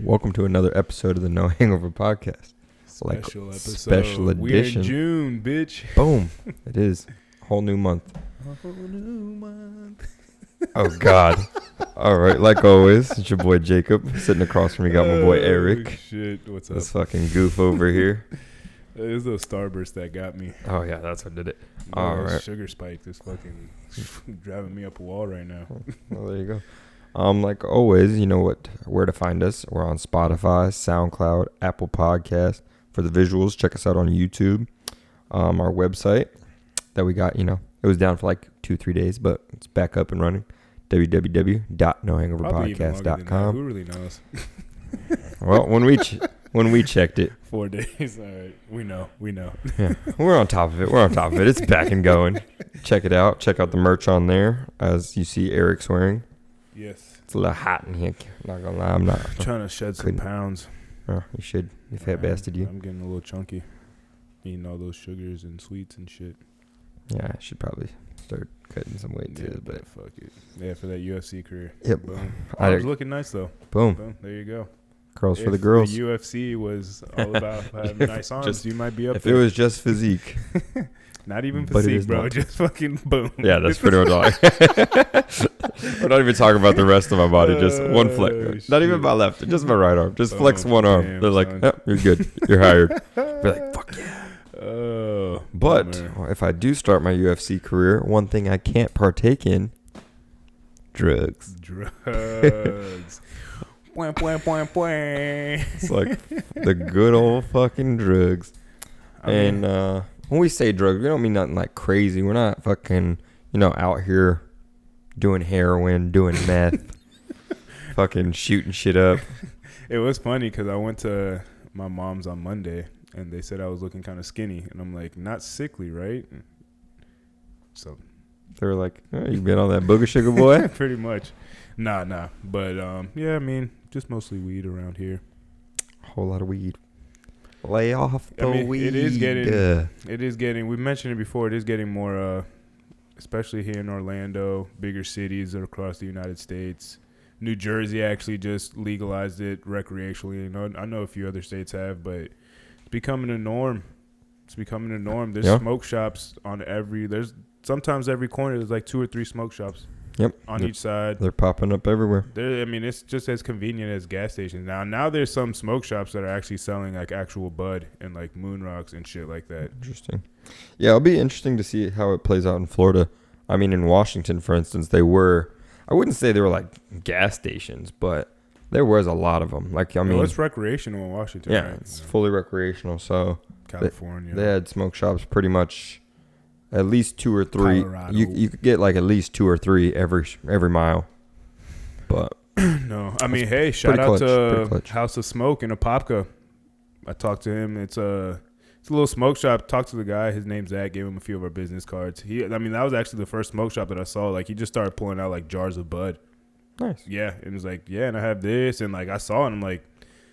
Welcome to another episode of the No Hangover podcast. Special episode. Special edition. We're in June, bitch. Boom. It is. Whole new month. A whole new month. Oh, God. All right. Like always, it's your boy Jacob. Sitting across from me, got my boy Eric. Oh, shit. What's up? This fucking goof over here. It was those Starbursts that got me. Oh, yeah. That's what did it. No, All right. Sugar spike is fucking driving me up a wall right now. Well, there you go. Like always, you know where to find us. We're on Spotify, SoundCloud, Apple Podcasts. For the visuals, check us out on YouTube. Our website that we got, it was down for like 2-3 days, but it's back up and running. www.nohangoverpodcast.com. Who really knows? Well, when we checked it, 4 days. All right, we know. Yeah, we're on top of it. It's back and going. Check it out. Check out the merch on there, as you see Eric's wearing. Yes. It's a little hot in here. Not gonna lie, I'm not trying to shed some pounds. Oh, you should. You fat bastard, you. I'm getting a little chunky. Eating all those sugars and sweets and shit. Yeah, I should probably start cutting some weight too. But fuck it. Yeah, for that UFC career. Yep. Boom. I was looking nice though. Boom. There you go. Girls for the girls. If the UFC was all about having nice arms, you might be up there. If it was just physique. Not even physique, bro. Not. Just fucking boom. Yeah, that's pretty much all. We're not even talking about the rest of my body. Just one flex. Not even my left. Just my right arm. Just flex one arm. Damn, they're like, you're good. You're hired. We're like, fuck yeah. But if I do start my UFC career, one thing I can't partake in, drugs. It's like the good old fucking drugs. When we say drugs, we don't mean nothing like crazy. We're not fucking, out here doing heroin, doing meth, fucking shooting shit up. It was funny because I went to my mom's on Monday and they said I was looking kind of skinny. And I'm like, not sickly, right? So they were like, oh, you been on that booger sugar, boy? Pretty much. Nah. But, yeah, I mean, just mostly weed around here. A whole lot of weed. Lay off the weed. It is getting, we mentioned it before, it is getting more, especially here in Orlando, bigger cities across the United States. New Jersey actually just legalized it recreationally. I know a few other states have, but it's becoming a norm. There's smoke shops on there's sometimes every corner, there's like 2 or 3 smoke shops. Yep. On each side. They're popping up everywhere. It's just as convenient as gas stations. Now there's some smoke shops that are actually selling like actual bud and like moon rocks and shit like that. Interesting. Yeah, it'll be interesting to see how it plays out in Florida. I mean, in Washington, for instance, I wouldn't say they were like gas stations, but there was a lot of them. Like, it's recreational in Washington. Yeah, right? it's fully recretional. So California. They had smoke shops pretty much. At least 2 or 3. Colorado. You could get like at least 2 or 3 every mile. But no, I mean, hey, shout out to House of Smoke in Apopka. I talked to him. It's a little smoke shop. Talked to the guy. His name's Zach. Gave him a few of our business cards. That was actually the first smoke shop that I saw. Like, he just started pulling out like jars of bud. Nice. Yeah, and it was like, yeah, and I have this, and like I saw it, and I'm like,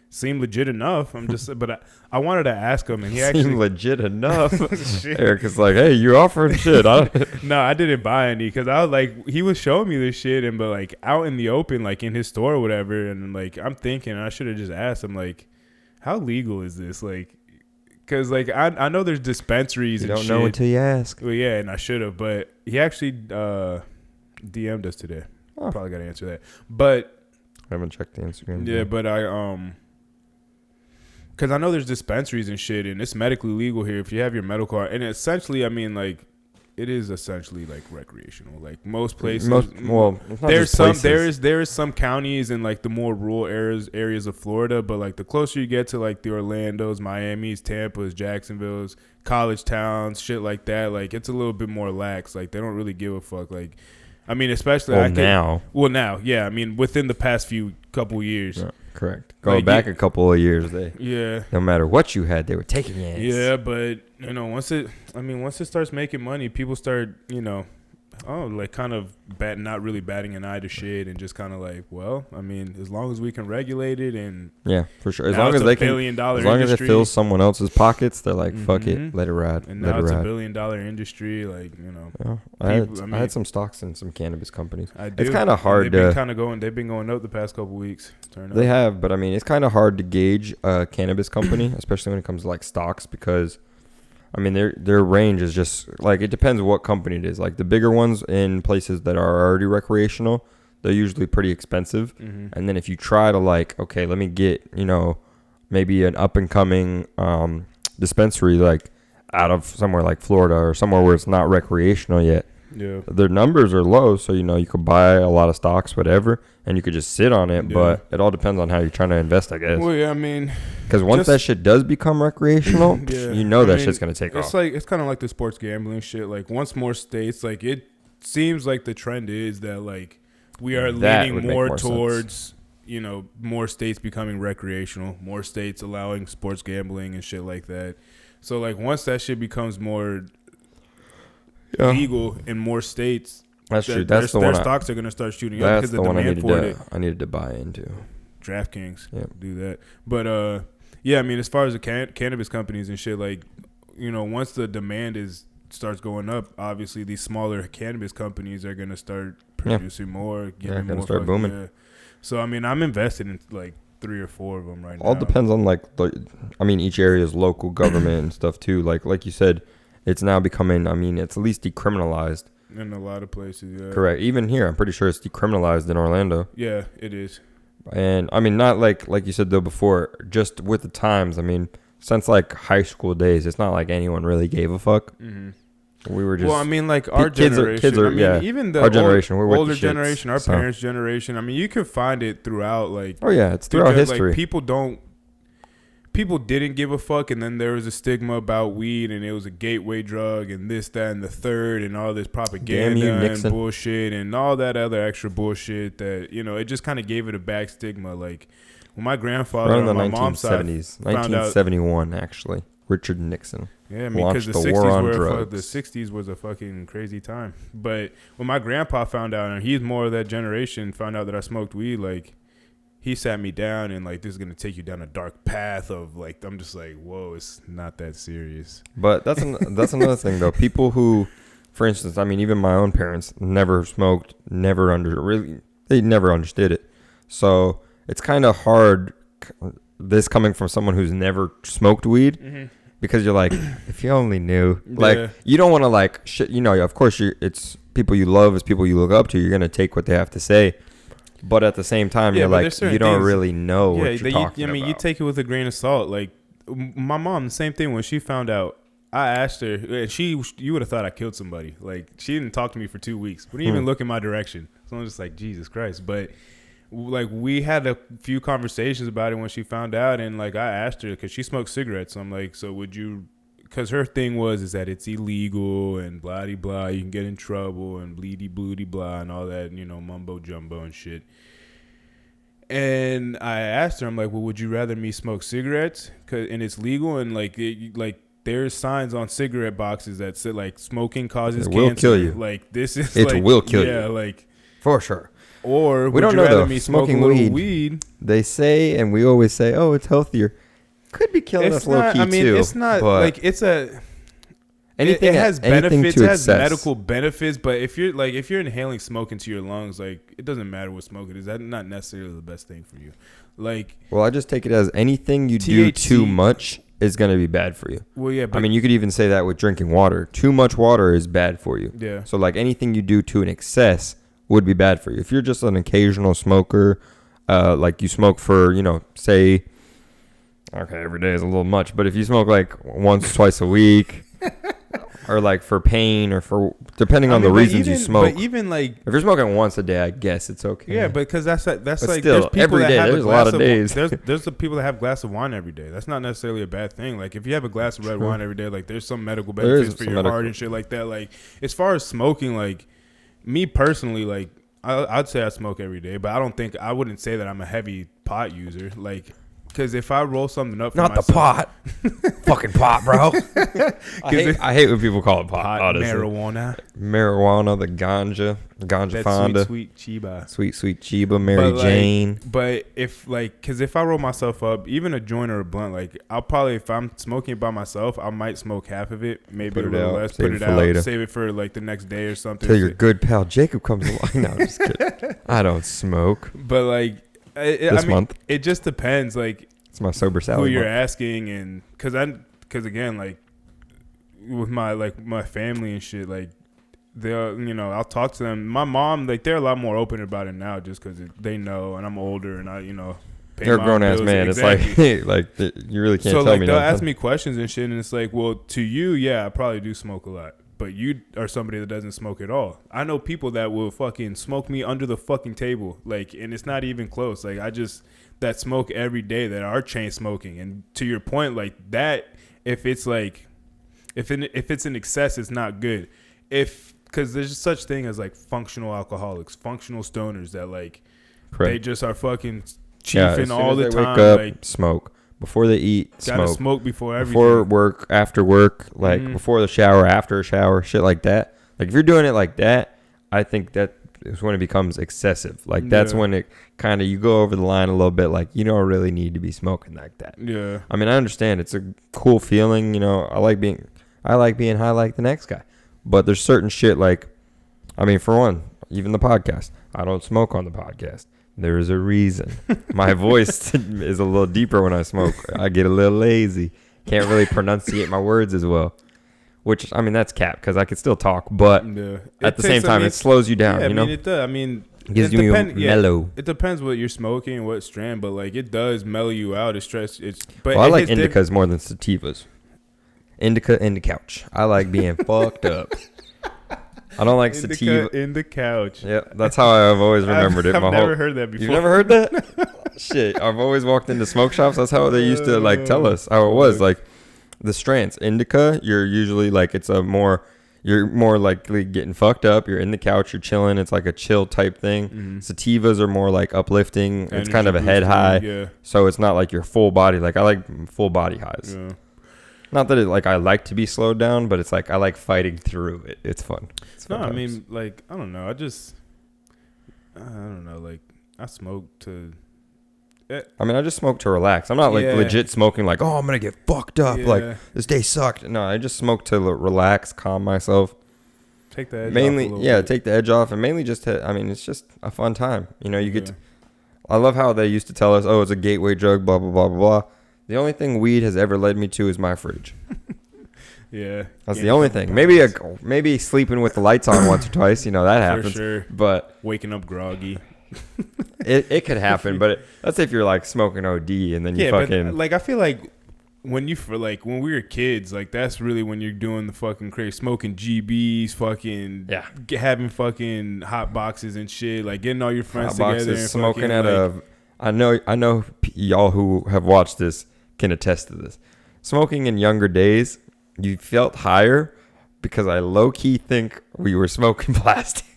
seemed legit enough. I'm just, but I wanted to ask him, and he actually seemed legit enough. Eric is like, hey, you offering shit? No, I didn't buy any because I was like, he was showing me this shit, but like out in the open, like in his store or whatever, and like I'm thinking I should have just asked him like, how legal is this? Like, because like I know there's dispensaries. You don't know until you ask. Well, yeah, and I should have, but he actually DM'd us today. Oh. Probably got to answer that, but I haven't checked the Instagram. Yeah, but because I know there's dispensaries and shit, and it's medically legal here if you have your medical card. And essentially, I mean, like, it is essentially like recreational. Like most places, there is some counties in like the more rural areas of Florida, but like the closer you get to like the Orlandos, Miamis, Tampas, Jacksonville's, college towns, shit like that, like it's a little bit more lax. Like they don't really give a fuck. Like, I mean, especially now, yeah. I mean, within the past couple years. Yeah. Correct. Going back a couple of years, no matter what you had, they were taking your ass. Yeah, but once it starts making money, people start like kind of not really batting an eye to shit, and just kind of like, well, I mean, as long as we can regulate it, and yeah, for sure. As now long it's as a they can, billion-dollar as long as it industry. fills someone else's pockets, they're like, fuck it, let it ride. And let now it it's ride. $1 billion industry, like, you know. Yeah. People, I had some stocks in some cannabis companies. I do. It's kind of hard they've to. been going up the past couple weeks. They have, but I mean, it's kind of hard to gauge a cannabis company, especially when it comes to like stocks, because I mean, their range is just like, it depends what company it is. Like the bigger ones in places that are already recreational, they're usually pretty expensive. Mm-hmm. And then if you try to like, okay, let me get, maybe an up and coming dispensary like out of somewhere like Florida or somewhere where it's not recreational yet. Yeah. Their numbers are low, so you could buy a lot of stocks, whatever, and you could just sit on it. Yeah. But it all depends on how you're trying to invest, I guess. Well, yeah, I mean, because once that shit does become recreational, that shit's gonna take off. It's kind of like the sports gambling shit. Like once more states, like it seems like the trend is that like we are leaning more towards more states becoming recreational, more states allowing sports gambling and shit like that. So like once that shit becomes more legal in more states, that's true. That's the one. Their stocks are going to start shooting up because the demand for it. I needed to buy into. DraftKings do that, but yeah, I mean, as far as the cannabis companies and shit, like once the demand starts going up, obviously these smaller cannabis companies are going to start producing more, getting more. Start booming. Yeah. So I mean, I'm invested in like 3 or 4 of them right now. All depends on each area's local government and stuff too. Like you said. It's now becoming, it's at least decriminalized. In a lot of places, yeah. Correct. Even here, I'm pretty sure it's decriminalized in Orlando. Yeah, it is. And, I mean, not like you said, though, before, just with the times. I mean, since, like, high school days, it's not like anyone really gave a fuck. Mm-hmm. We were just... Well, I mean, like, our generation. Even the our generation, we're older generation, our parents' generation. I mean, you can find it throughout, like... Oh, yeah, it's throughout history. Like, people didn't give a fuck, and then there was a stigma about weed, and it was a gateway drug, and this, that, and the third, and all this propaganda and bullshit, and all that other extra bullshit that, it just kind of gave it a bad stigma. Like, when my grandfather on my mom's side 1971, actually, Richard Nixon. Yeah, I mean, because the 60s was a fucking crazy time. But when my grandpa found out, and he's more of that generation, found out that I smoked weed, like, he sat me down and like, this is gonna take you down a dark path of like, I'm just like, whoa, it's not that serious. But that's another thing though. People who, for instance, I mean, even my own parents never smoked, they never understood it. So it's kind of hard. This coming from someone who's never smoked weed, because you're like, if you only knew, like, you don't want to like shit. Of course, it's people you love, it's people you look up to. You're gonna take what they have to say. But at the same time, you're like, you don't really know what you're talking about. I mean, you take it with a grain of salt. Like, my mom, the same thing. When she found out, I asked her, and you would have thought I killed somebody. Like, she didn't talk to me for 2 weeks. Wouldn't even look in my direction. So I'm just like, Jesus Christ. But, like, we had a few conversations about it when she found out. And, like, I asked her, because she smoked cigarettes. So I'm like, so would you... Because her thing is that it's illegal and blah-de-blah, you can get in trouble and bleedy-bloody-blah and all that, mumbo-jumbo and shit. And I asked her, I'm like, well, would you rather me smoke cigarettes? And it's legal, and, like, there's signs on cigarette boxes that say, like, smoking causes cancer. It will kill you. Like, this is, it will kill you. Yeah, like. For sure. Or would you rather me smoking weed? They say, and we always say, oh, it's healthier. Could be killing us low key too. It's not like it's a. It has benefits. It has medical benefits, but if you're inhaling smoke into your lungs, like, it doesn't matter what smoke it is. That's not necessarily the best thing for you. Like, well, I just take it as anything you do too much is going to be bad for you. Well, yeah. But I mean, you could even say that with drinking water. Too much water is bad for you. Yeah. So like anything you do to an excess would be bad for you. If you're just an occasional smoker, like you smoke for, say. Okay, every day is a little much, but if you smoke like once, twice a week, or like for pain, or for depending on the reasons you smoke. But even like if you're smoking once a day, I guess it's okay. Yeah, because that's like still, there's people every day. There's a lot of days. There's the people that have a glass of wine every day. That's not necessarily a bad thing. Like if you have a glass of red wine every day, like there's some medical benefits for your heart and shit like that. Like as far as smoking, like me personally, like I'd say I smoke every day, but I wouldn't say that I'm a heavy pot user. Like. Because if I roll something up for Not myself, the pot. Fucking pot, bro. I hate when people call it pot, honestly. Marijuana, the ganja that Fonda. sweet Chiba. Sweet Chiba, Mary Jane. But because if I roll myself up, even a joint or a blunt, like I'll probably, if I'm smoking it by myself, I might smoke half of it, maybe a little less, put it out, later. Save it for like the next day or something. Till your good pal Jacob comes along. No, I'm just kidding. I don't smoke. But like, this month, it just depends. Like, it's my sober salad. Who you're asking, and because again, like with my family and shit, like they'll, I'll talk to them. My mom, like they're a lot more open about it now, just because they know, and I'm older, and I, pay you're a grown ass man. Exactly. It's like you really can't so tell like, me. They'll ask me questions and shit, and it's like, well, to you, yeah, I probably do smoke a lot. But you are somebody that doesn't smoke at all. I know people that will fucking smoke me under the fucking table, like, and it's not even close. Like, that smoke every day that are chain smoking. And to your point, like that, if it's in excess, it's not good. Because there's such thing as like functional alcoholics, functional stoners that like Correct. They just are fucking chiefing all the time. Wake up, like smoke. Before they eat, gotta smoke. smoke before everything. Before work, after work, like before the shower, after a shower, shit like that. Like if you're doing it like that, I think that is when it becomes excessive. Like that's when it kind of, you go over the line a little bit. Like you don't really need to be smoking like that. Yeah. I mean, I understand it's a cool feeling. I like being high like the next guy. But there's certain shit like, I mean, for one, even the podcast. I don't smoke on the podcast. There's a reason. My voice is a little deeper when I smoke. I get a little lazy. Can't really pronunciate my words as well. Which, I mean, that's cap because I can still talk. But at the same time, it slows you down, I mean, it does. I mean, it gives you mellow. It depends what you're smoking, what strand. But, like, it does mellow you out. I like indicas more than sativas. Indica in the couch. I like being fucked up. I don't like sativa. In the couch. Yeah, that's how I've always remembered it. I've never heard that before. You've never heard that? Shit, I've always walked into smoke shops. That's how they used to like tell us how it was. Like the strands, indica, you're usually like you're more likely getting fucked up. You're in the couch, you're chilling. It's like a chill type thing. Mm-hmm. Sativas are more like uplifting. Energy, it's kind of a head high. Yeah. So it's not like your full body. Like I like full body highs. Yeah. Not that I like to be slowed down, but it's like I like fighting through it. It's fun. I mean, like, I don't know. I don't know. Like, I smoke to... I mean, I just smoke to relax. I'm not like legit smoking like, oh, I'm going to get fucked up. Like, this day sucked. No, I just smoke to relax, calm myself. Take the edge off take the edge off. And mainly just it's just a fun time. You get to... I love how they used to tell us, oh, it's a gateway drug, blah, blah, blah, blah, blah. The only thing weed has ever led me to is my fridge. Yeah. That's the only thing. Maybe sleeping with the lights on once or twice, that happens. For sure. But waking up groggy. it could happen, but that's if you're like smoking OD and then you fucking... But, like, I feel like when we were kids, like that's really when you're doing the fucking crazy, smoking GBs, fucking having fucking hot boxes and shit, like getting all your friends hot together boxes, and smoking fucking, at I know y'all who have watched this can attest to this. Smoking in younger days, you felt higher because I low key think we were smoking plastic.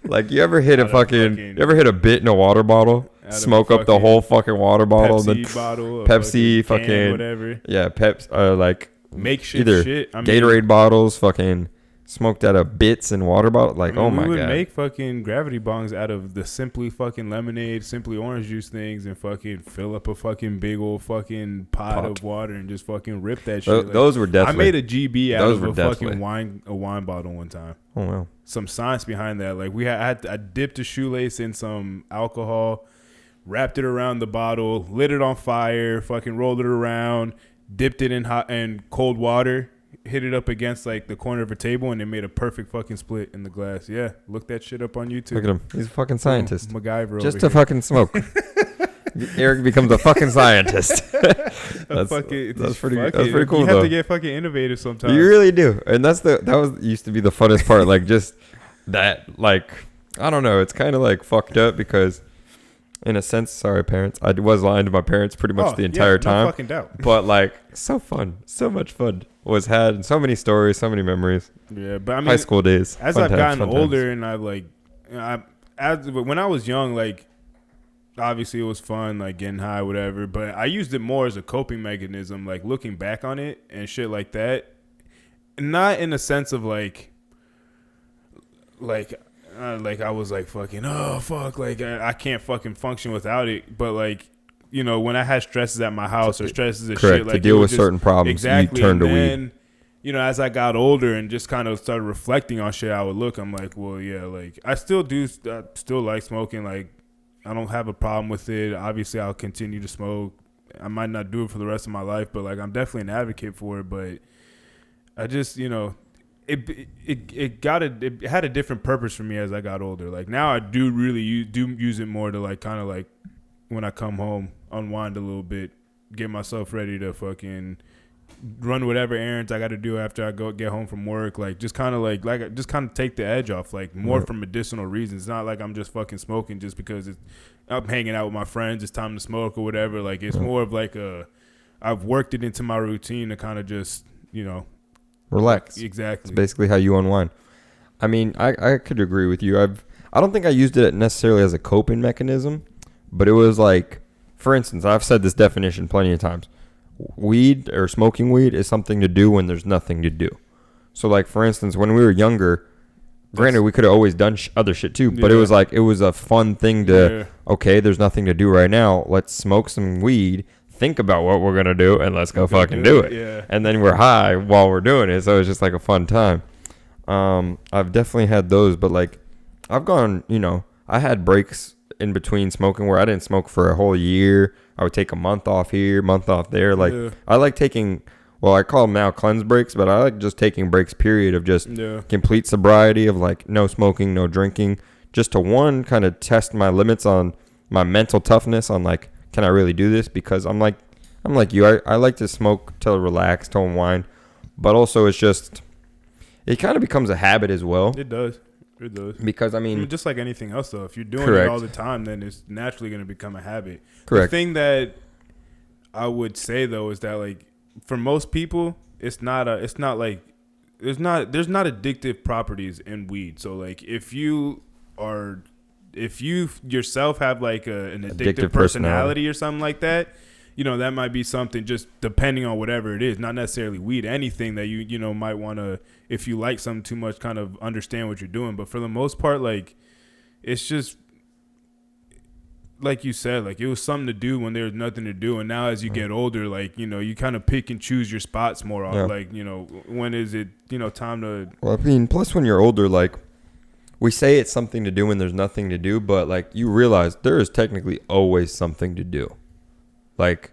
Like you ever hit a bit in a water bottle, smoke up the whole fucking water bottle, Pepsi fucking whatever. Yeah, like makeshift either shit. Gatorade bottles, fucking smoked out of bits and water bottle. Like, oh my god, we would make fucking gravity bongs out of the Simply fucking lemonade, Simply orange juice things, and fucking fill up a fucking big old fucking pot of water and just fucking rip that shit. Those were definitely. I made a GB out of a fucking wine bottle one time. Oh wow. Some science behind that. Like I dipped a shoelace in some alcohol, wrapped it around the bottle, lit it on fire, fucking rolled it around, dipped it in hot and cold water. Hit it up against like the corner of a table and it made a perfect fucking split in the glass. Yeah, look that shit up on YouTube. Look at him. He's a fucking scientist. MacGyver just to fucking smoke. Eric becomes a fucking scientist. That's pretty cool. You have to get fucking innovative sometimes. You really do, and used to be the funnest part. Like just that, like I don't know. It's kind of like fucked up because, in a sense, sorry parents, I was lying to my parents pretty much the entire time. No fucking doubt. But like so fun, so much fun was had, and so many stories, so many memories. Yeah, but I mean, high school days. As I've gotten older, and I've like, when I was young, like. obviously it was fun, like getting high, whatever. But I used it more as a coping mechanism, like looking back on it and shit like that. Not in a sense of like I was like fucking oh fuck, like I can't fucking function without it. But like, you know, when I had stresses at my house or stresses of Correct. shit, like to deal with certain problems, exactly, you turn to and weed. then, you know, as I got older and just kind of started reflecting on shit, I would look. I'm like, well, yeah, like I still like smoking. Like I don't have a problem with it. Obviously, I'll continue to smoke. I might not do it for the rest of my life, but like I'm definitely an advocate for it. But I just, you know, it had a different purpose for me as I got older. Like now, I do really use it more to like kind of like when I come home, unwind a little bit, get myself ready to fucking run whatever errands I got to do after I get home from work. Like just kind of just kind of take the edge off. Like more for medicinal reasons. It's not like I'm just fucking smoking just because I'm hanging out with my friends. It's time to smoke or whatever. Like it's more of like I've worked it into my routine to kind of just, you know, relax. Exactly. It's basically how you unwind. I mean, I could agree with you. I don't think I used it necessarily as a coping mechanism, but it was like, for instance, I've said this definition plenty of times. Weed or smoking weed is something to do when there's nothing to do. So like, for instance, when we were younger, granted, we could have always done other shit too, but it was like, it was a fun thing to, okay, there's nothing to do right now. Let's smoke some weed, think about what we're going to do, and let's go fucking do it. Yeah. And then we're high while we're doing it. So it's just like a fun time. I've definitely had those, but like I've gone, you know, I had breaks in between smoking where I didn't smoke for a whole year. I would take a month off here, month off there. Like I like taking, well, I call them now cleanse breaks, but I like just taking breaks, period, of just complete sobriety of like no smoking, no drinking, just to kind of test my limits on my mental toughness on like, can I really do this? Because I'm like you, I like to smoke to relax, to unwind, but also it's just, it kind of becomes a habit as well. It does. It does. Because, I mean, just like anything else, though, if you're doing it all the time, then it's naturally going to become a habit. Correct. The thing that I would say, though, is that, like, for most people, there's not addictive properties in weed. So, like, if you yourself have, like, an addictive personality or something like that, you know, that might be something just depending on whatever it is, not necessarily weed, anything that you know, might want to, if you like something too much, kind of understand what you're doing. But for the most part, like, it's just, like you said, like, it was something to do when there was nothing to do. And now as you get older, like, you know, you kind of pick and choose your spots more. Like, you know, when is it, you know, time to. Well, I mean, plus when you're older, like, we say it's something to do when there's nothing to do, but, like, you realize there is technically always something to do. Like,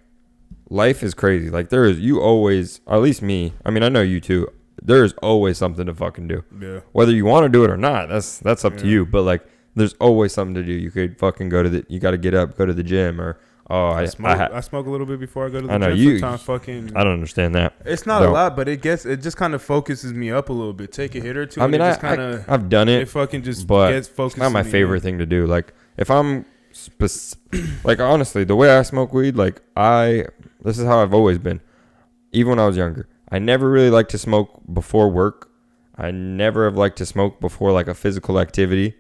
life is crazy. Like, you always, at least me, I mean, I know you too, there's always something to fucking do. Yeah. Whether you want to do it or not, that's up to you. But, like, there's always something to do. You could fucking you got to get up, go to the gym, or, I smoke a little bit before I go to the gym. I know sometimes I don't understand that. It's not a lot, but it just kind of focuses me up a little bit. Take a hit or two. I mean, I've done it. It fucking just gets focused. It's not my favorite thing to do. Like, if I'm like, honestly, the way I smoke weed, like, this is how I've always been. Even when I was younger, I never really liked to smoke before work. I never have liked to smoke before, like, a physical activity,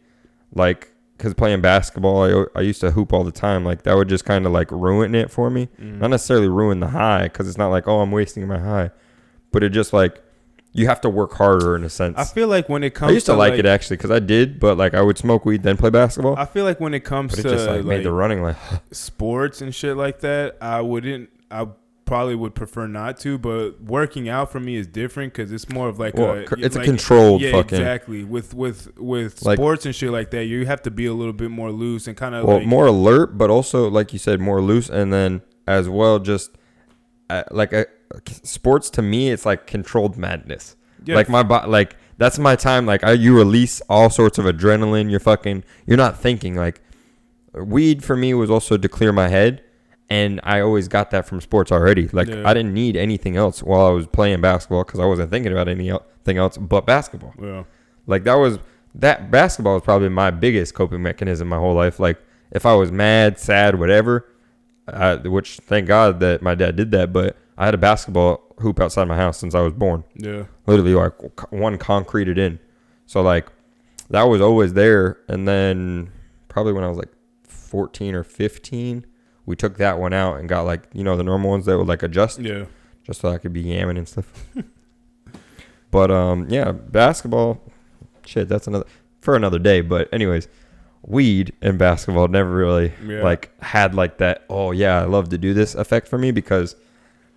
like, because playing basketball, I used to hoop all the time. Like, that would just kind of, like, ruin it for me. Not necessarily ruin the high, because it's not like, oh, I'm wasting my high, but it just, like, you have to work harder in a sense. I feel like when it comes, I used to like it actually, because I did, but like I would smoke weed then play basketball. I feel like when it comes to just like made the running like sports and shit like that, I probably would prefer not to. But working out for me is different because it's more of like it's a controlled fucking exactly with like, sports and shit like that. You have to be a little bit more loose and kind of more alert, but also like you said, more loose, and then as well just sports to me, it's like controlled madness. Yeah. Like my body, like that's my time. Like you release all sorts of adrenaline. You're not thinking. Like weed for me was also to clear my head, and I always got that from sports already. Like I didn't need anything else while I was playing basketball because I wasn't thinking about anything else but basketball. Yeah, like that basketball was probably my biggest coping mechanism my whole life. Like if I was mad, sad, whatever, which thank God that my dad did that, but I had a basketball hoop outside my house since I was born. Yeah. Literally like one concreted in. So like that was always there. And then probably when I was like 14 or 15, we took that one out and got like, the normal ones that would like adjust. Yeah. Just so I could be yamming and stuff. But yeah, basketball, shit, that's another day. But anyways, weed and basketball never really like had like that, oh yeah, I love to do this effect for me, because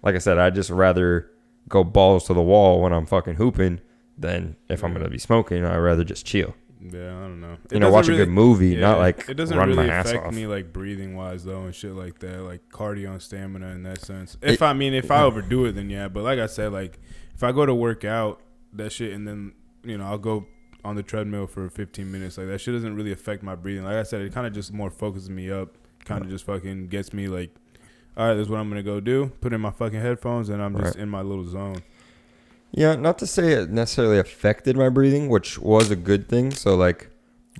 like I said, I'd just rather go balls to the wall when I'm fucking hooping than if I'm gonna be smoking. I'd rather just chill. Yeah, I don't know. Watch a good movie, not like it doesn't run really my ass affect off. me like breathing wise though and shit like that, like cardio and stamina in that sense. If I overdo it, then yeah. But like I said, like if I go to work out that shit and then I'll go on the treadmill for 15 minutes, like that shit doesn't really affect my breathing. Like I said, it kind of just more focuses me up, kind of just fucking gets me like, all right, this is what I'm gonna go do. Put in my fucking headphones and I'm just in my little zone. Yeah, not to say it necessarily affected my breathing, which was a good thing. So like,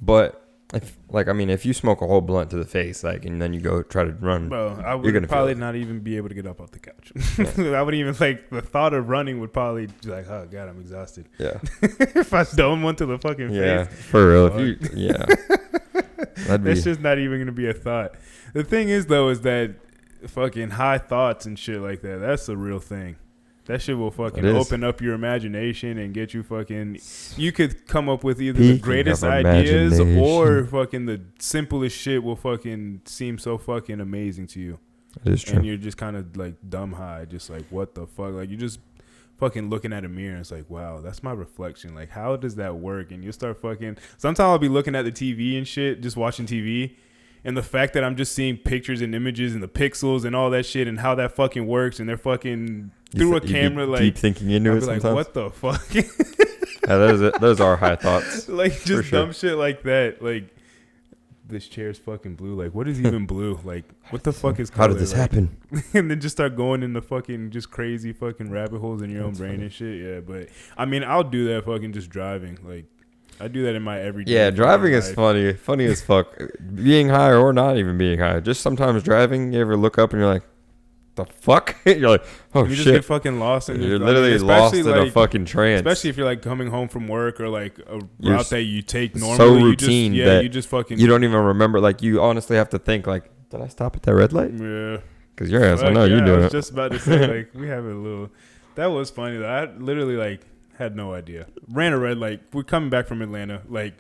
but if you smoke a whole blunt to the face, like, and then you go try to run, bro, I would probably not even be able to get up off the couch. Yeah. I wouldn't even like the thought of running would probably be like, oh god, I'm exhausted. Yeah. If I dome one to the fucking face. Yeah, for real. That's just not even gonna be a thought. The thing is though, is that fucking high thoughts and shit like that. That's the real thing. That shit will fucking open up your imagination and get you fucking. You could come up with either the greatest ideas or fucking the simplest shit will fucking seem so fucking amazing to you. It is true. And you're just kind of like dumb high, just like what the fuck? Like you just fucking looking at a mirror and it's like, wow, that's my reflection. Like how does that work? And you start fucking. Sometimes I'll be looking at the TV and shit, just watching TV. And the fact that I'm just seing pictures and images and the pixels and all that shit and how that fucking works, and they're fucking through a camera, like deep thinking into it. Like, sometimes. what the fuck? Those are high thoughts. Like just dumb shit like that. Like this chair's fucking blue. Like what is even blue? Like what the fuck is color? How did this happen? And then just start going into fucking just crazy fucking rabbit holes in your own brain and shit. Yeah, but I mean, I'll do that fucking just driving. Like. I do that in my everyday. Yeah, driving is funny as fuck. Being high or not even being high. Just sometimes driving, you ever look up and you're like, the fuck? You're like, oh shit. You just get fucking lost. You're literally lost in a fucking trance. Especially if you're like coming home from work or like a route that you take normally. So routine you just fucking. You don't even remember. Like you honestly have to think like, did I stop at that red light? Yeah. Because your ass, I know you doing it. I was just about to say like, we have a little. That was funny though. I literally like. Had no idea. Ran a red light. We're coming back from Atlanta. Like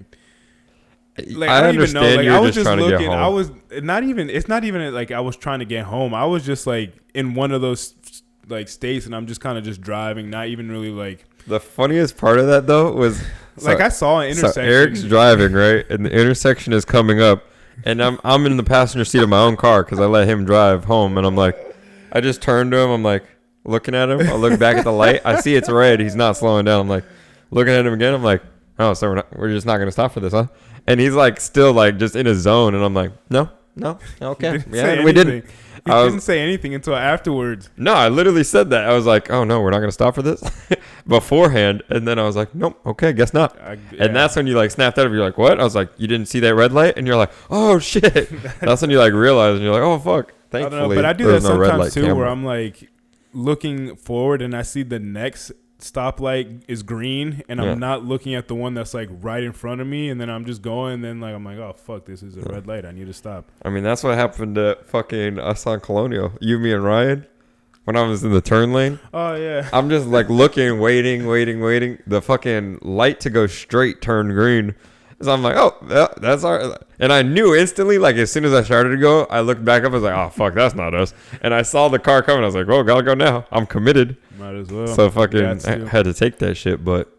I don't even know. Like I was just looking. I was not even. It's not even like I was trying to get home. I was just like in one of those like states, and I'm just kind of just driving, not even really like. The funniest part of that though was like I saw an intersection. So Eric's driving right, and the intersection is coming up, and I'm in the passenger seat of my own car because I let him drive home, and I'm like, I just turned to him. I'm like. Looking at him, I look back at the light. I see it's red. He's not slowing down. I'm like, looking at him again. I'm like, oh, so we're just not gonna stop for this, huh? And he's like, still like just in his zone. And I'm like, no, okay, yeah, we didn't. He didn't say anything until afterwards. No, I literally said that. I was like, oh no, we're not gonna stop for this beforehand. And then I was like, nope, okay, guess not. And that's when you like snapped out of. You're like, what? I was like, you didn't see that red light? And you're like, oh shit. That's when you like realize, and you're like, oh fuck. Thankfully, I don't know, but I do that sometimes too, where I'm like. Looking forward and I see the next stoplight is green and I'm not looking at the one that's like right in front of me, and then I'm just going, and then like I'm like, oh fuck, this is a red light, I need to stop. I mean, that's what happened to fucking us on Colonial, you, me, and Ryan, when I was in the turn lane. Oh yeah, I'm just like looking, waiting. The fucking light to go straight turned green. So I'm like, oh, that's our. And I knew instantly, like as soon as I started to go, I looked back up. I was like, oh fuck, that's not us. And I saw the car coming. I was like, oh, gotta go now. I'm committed. Might as well. So fucking had to take that shit, but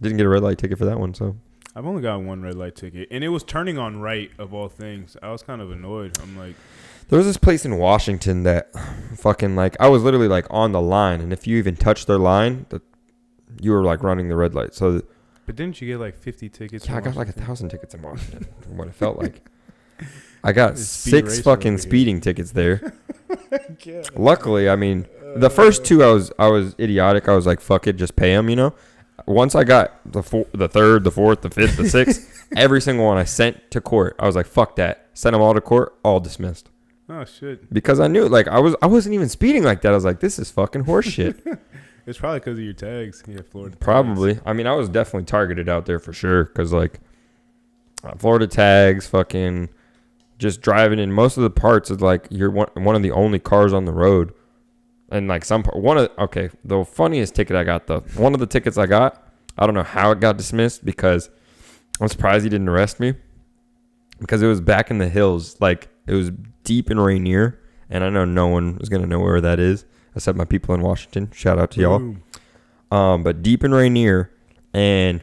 didn't get a red light ticket for that one. So I've only got one red light ticket, and it was turning on right of all things. I was kind of annoyed. I'm like, there was this place in Washington that fucking like I was literally like on the line, and if you even touched their line, you were like running the red light. So. But didn't you get like 50 tickets? Yeah, I got like 1,000 tickets in Washington from what it felt like. I got 6 fucking speeding tickets there. Luckily, I mean, the first 2 I was idiotic. I was like, fuck it, just pay them, you know. Once I got the third, the fourth, the fifth, the sixth, every single one I sent to court. I was like, fuck that. Sent them all to court, all dismissed. Oh shit. Because I knew, like, I wasn't even speeding like that. I was like, this is fucking horse shit. It's probably because of your tags. Yeah, Florida tags. Probably. I mean, I was definitely targeted out there for sure. Because, like, Florida tags, fucking just driving in. Most of the parts is like you're one of the only cars on the road. And like the funniest ticket I got, one of the tickets I got, I don't know how it got dismissed because I'm surprised he didn't arrest me because it was back in the hills. Like it was deep in Rainier, and I know no one is going to know where that is except my people in Washington. Shout out to y'all. But deep in Rainier, and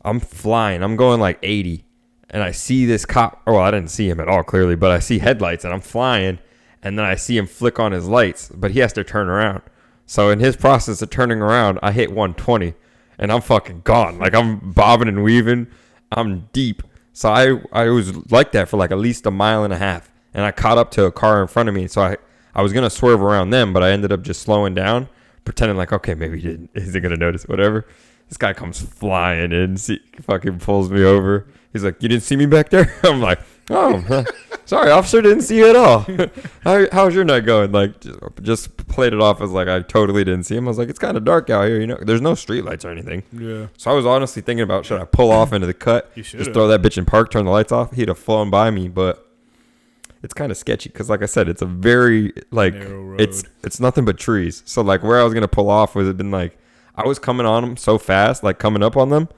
I'm flying. I'm going like 80, and I see this cop. Well, I didn't see him at all clearly, but I see headlights, and I'm flying. And then I see him flick on his lights, but he has to turn around. So in his process of turning around, I hit 120, and I'm fucking gone. Like, I'm bobbing and weaving. I'm deep. So I was like that for like at least a mile and a half. And I caught up to a car in front of me. So I was going to swerve around them, but I ended up just slowing down, pretending like, okay, maybe he isn't going to notice, whatever. This guy comes flying in, fucking pulls me over. He's like, you didn't see me back there? I'm like, oh, sorry, officer, didn't see you at all. How's your night going? Like, just played it off as like I totally didn't see him. I was like, it's kind of dark out here, you know. There's no street lights or anything. Yeah. So I was honestly thinking about, should I pull off into the cut, just throw that bitch in park, turn the lights off? He'd have flown by me, but it's kind of sketchy because, like I said, it's a very, like, it's nothing but trees. So, like, where I was going to pull off was it been like, I was coming on them so fast, like coming up on them,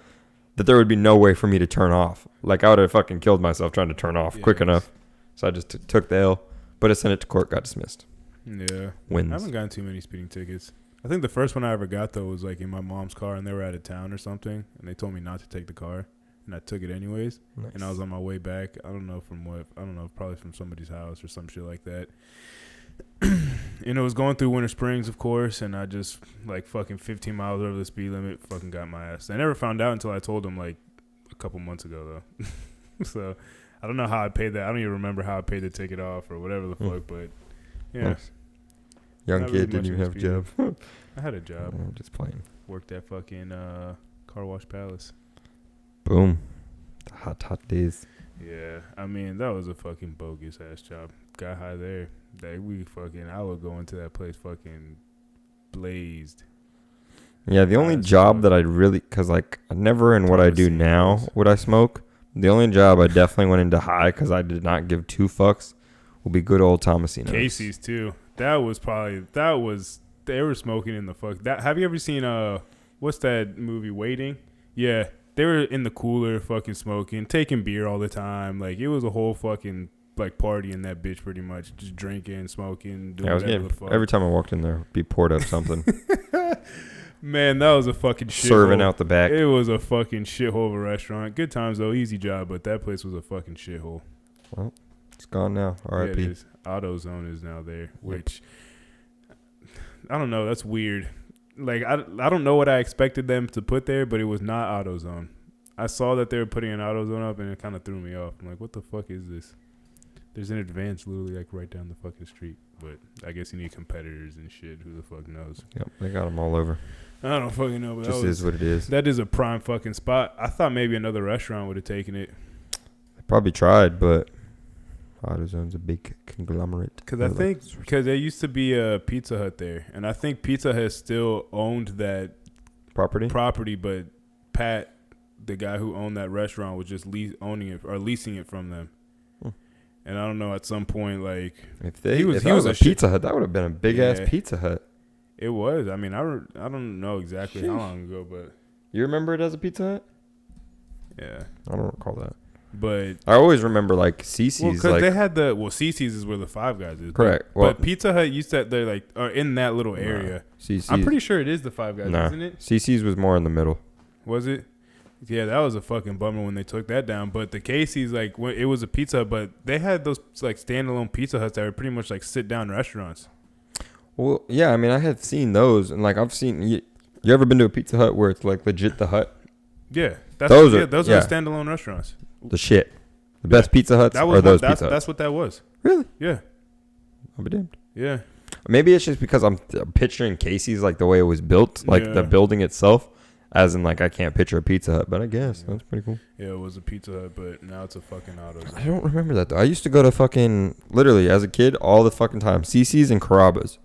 that there would be no way for me to turn off. Like, I would have fucking killed myself trying to turn off quick enough. So I just took the L. But I sent it to court, got dismissed. Yeah. Wins. I haven't gotten too many speeding tickets. I think the first one I ever got, though, was like in my mom's car, and they were out of town or something. And they told me not to take the car. And I took it anyways. Nice. And I was on my way back. I don't know from what. I don't know. Probably from somebody's house or some shit like that. And it was going through Winter Springs, of course, and I just, like, fucking 15 miles over the speed limit, fucking got my ass. I never found out until I told them, like, a couple months ago, though. So, I don't know how I paid that. I don't even remember how I paid the ticket off or whatever the fuck, but, yeah. Nice. Young kid, didn't even have a job. I had a job. I'm just playing. Worked at fucking Car Wash Palace. Boom. The hot days. Yeah. I mean, that was a fucking bogus-ass job. Got high there. I would go into that place fucking blazed. Yeah, the only job that I really, because like never in what I do now would I smoke. The only job I definitely went into high because I did not give two fucks will be good old Thomasino's. Casey's too. They were smoking in the fuck. Have you ever seen what's that movie, Waiting? Yeah, they were in the cooler fucking smoking, taking beer all the time. Like it was a whole fucking like party in that bitch, pretty much, just drinking, smoking, doing whatever the fuck. Every time I walked in there, be poured up something. Man, that was a fucking shithole. Serving out the back. It was a fucking shithole of a restaurant. Good times though, easy job, but that place was a fucking shithole. Well, it's gone now. R.I.P. Yeah, it is. AutoZone is now there, which I don't know. That's weird. Like I don't know what I expected them to put there, but it was not AutoZone. I saw that they were putting an AutoZone up, and it kind of threw me off. I'm like, what the fuck is this? There's an Advance literally like right down the fucking street, but I guess you need competitors and shit. Who the fuck knows? Yep, they got them all over. I don't fucking know, but just is what it is. That is a prime fucking spot. I thought maybe another restaurant would have taken it. I probably tried, but AutoZone's a big conglomerate. Because there used to be a Pizza Hut there, and I think Pizza Hut still owned that property, but Pat, the guy who owned that restaurant, was just leasing it from them. And I don't know, at some point, like, if that was a Pizza Hut, that would have been a big ass Pizza Hut. It was. I mean, I don't know exactly how long ago, but you remember it as a Pizza Hut? Yeah, I don't recall that. But I always remember like CC's. Well, because they had CC's is where the Five Guys is. Correct. But Pizza Hut used to they're like in that little area. CC's. I'm pretty sure it is the Five Guys, isn't it? CC's was more in the middle. Was it? Yeah, that was a fucking bummer when they took that down. But the Casey's, like, it was a Pizza Hut, but they had those like standalone Pizza Huts that were pretty much like sit down restaurants. Well, yeah, I mean, I have seen those, and like I've seen. You ever been to a Pizza Hut where it's like legit the hut? Yeah, those are the standalone restaurants. The shit. The best Pizza Huts are those Pizza Huts. That's what that was. Really? Yeah. I'll be damned. Yeah. Maybe it's just because I'm picturing Casey's like the way it was built, like the building itself. As in, like, I can't picture a Pizza Hut, but I guess that's pretty cool. Yeah, it was a Pizza Hut, but now it's a fucking AutoZone. I don't remember that, though. I used to go to fucking, literally, as a kid, all the fucking time. CC's and Carrabba's.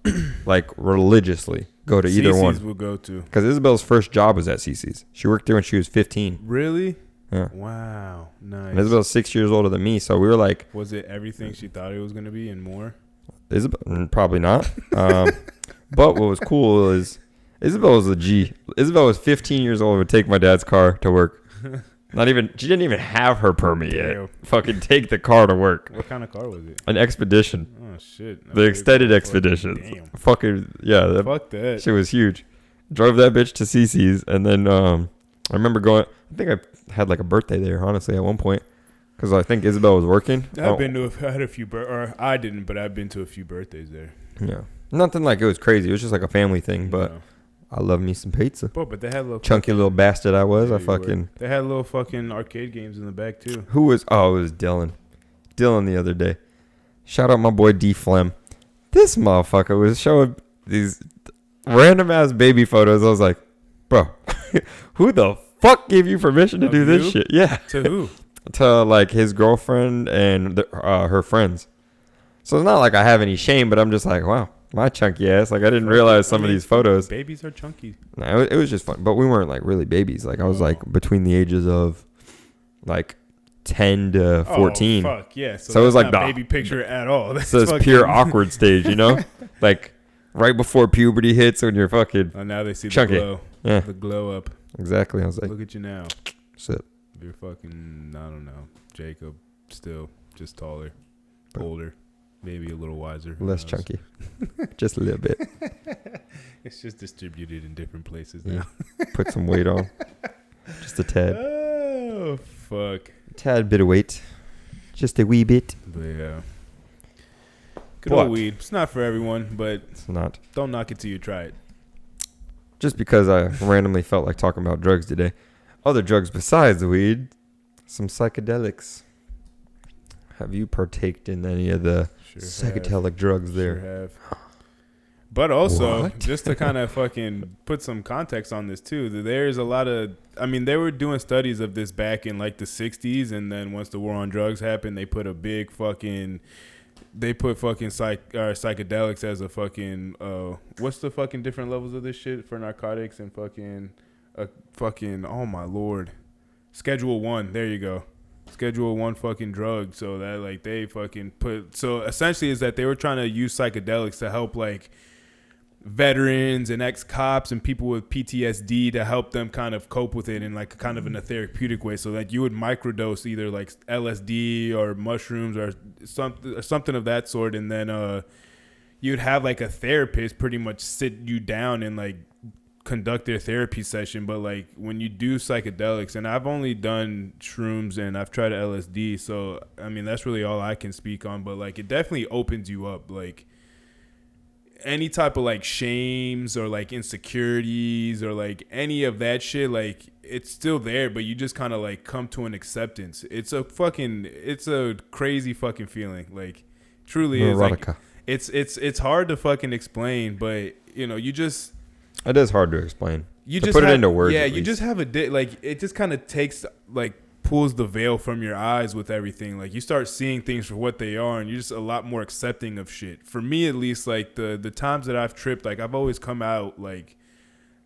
Like, religiously. Go to either one. CC's we'll go to. Because Isabel's first job was at CC's. She worked there when she was 15. Really? Yeah. Wow, nice. And Isabel's 6 years older than me, so we were like, was it everything she thought it was gonna be and more? Isabel, probably not. But what was cool is Isabel was a G. Isabel was 15 years old, would take my dad's car to work. She didn't even have her permit yet. Fucking take the car to work. What kind of car was it? An Expedition. Oh shit. The extended Expedition. Damn. Fucking, yeah. Fuck that. Shit was huge. Drove that bitch to CC's, and then I remember going, I think I had like a birthday there, honestly, at one point. Because I think Isabel was working. I had a few, I didn't, but I've been to a few birthdays there. Yeah. Nothing like it was crazy. It was just like a family thing, but I love me some pizza. But they had little chunky little bastard I was. They had little fucking arcade games in the back too. It was Dylan. Dylan the other day. Shout out my boy D Flem. This motherfucker was showing these random ass baby photos. I was like, bro, who the fuck gave you permission to do this shit? Yeah. To who? To like his girlfriend and her friends. So it's not like I have any shame, but I'm just like, wow, my chunky ass. Like I didn't realize some of these photos. Babies are chunky. No, it was just fun, but we weren't like really babies. Like I was like between the ages of like 10 to 14. Oh, fuck yeah! So it was like not baby picture at all. That's so it's pure awkward stage, you know, like right before puberty hits when you're fucking. Oh, now they see chunky. the glow. Yeah, the glow up. Exactly. I was like, look at you now. Sit. You're fucking. I don't know, Jacob. Still just taller, older. Maybe a little wiser. Less chunky. Just a little bit. It's just distributed in different places now. Put some weight on. Just a tad. Oh, fuck. A tad bit of weight. Just a wee bit. But yeah. Good old weed. It's not for everyone, but it's not. Don't knock it till you try it. Just because I randomly felt like talking about drugs today. Other drugs besides the weed. Some psychedelics. Have you partaked in any of the psychedelic drugs there? Sure have. But also, just to kind of fucking put some context on this too, there's a lot of, I mean, they were doing studies of this back in like the 60s, and then once the war on drugs happened, they put psychedelics as a fucking, what's the fucking different levels of this shit for narcotics and oh my lord. Schedule 1, there you go. Schedule 1 fucking drug. So that like they fucking so essentially is that they were trying to use psychedelics to help like veterans and ex-cops and people with PTSD to help them kind of cope with it in like kind of in a therapeutic way. So like you would microdose either like LSD or mushrooms or something of that sort, and then you'd have like a therapist pretty much sit you down and like conduct their therapy session. But like when you do psychedelics, and I've only done shrooms and I've tried LSD, so I mean that's really all I can speak on, but like it definitely opens you up. Like any type of like shames or like insecurities or like any of that shit, like it's still there, but you just kind of like come to an acceptance. It's a crazy fucking feeling. Like truly is like, it's hard to fucking explain, but you know, it is hard to explain. You to just put it into words. Yeah, you just have like it just kind of takes like pulls the veil from your eyes with everything. Like you start seeing things for what they are, and you're just a lot more accepting of shit. For me, at least, like the times that I've tripped, like I've always come out like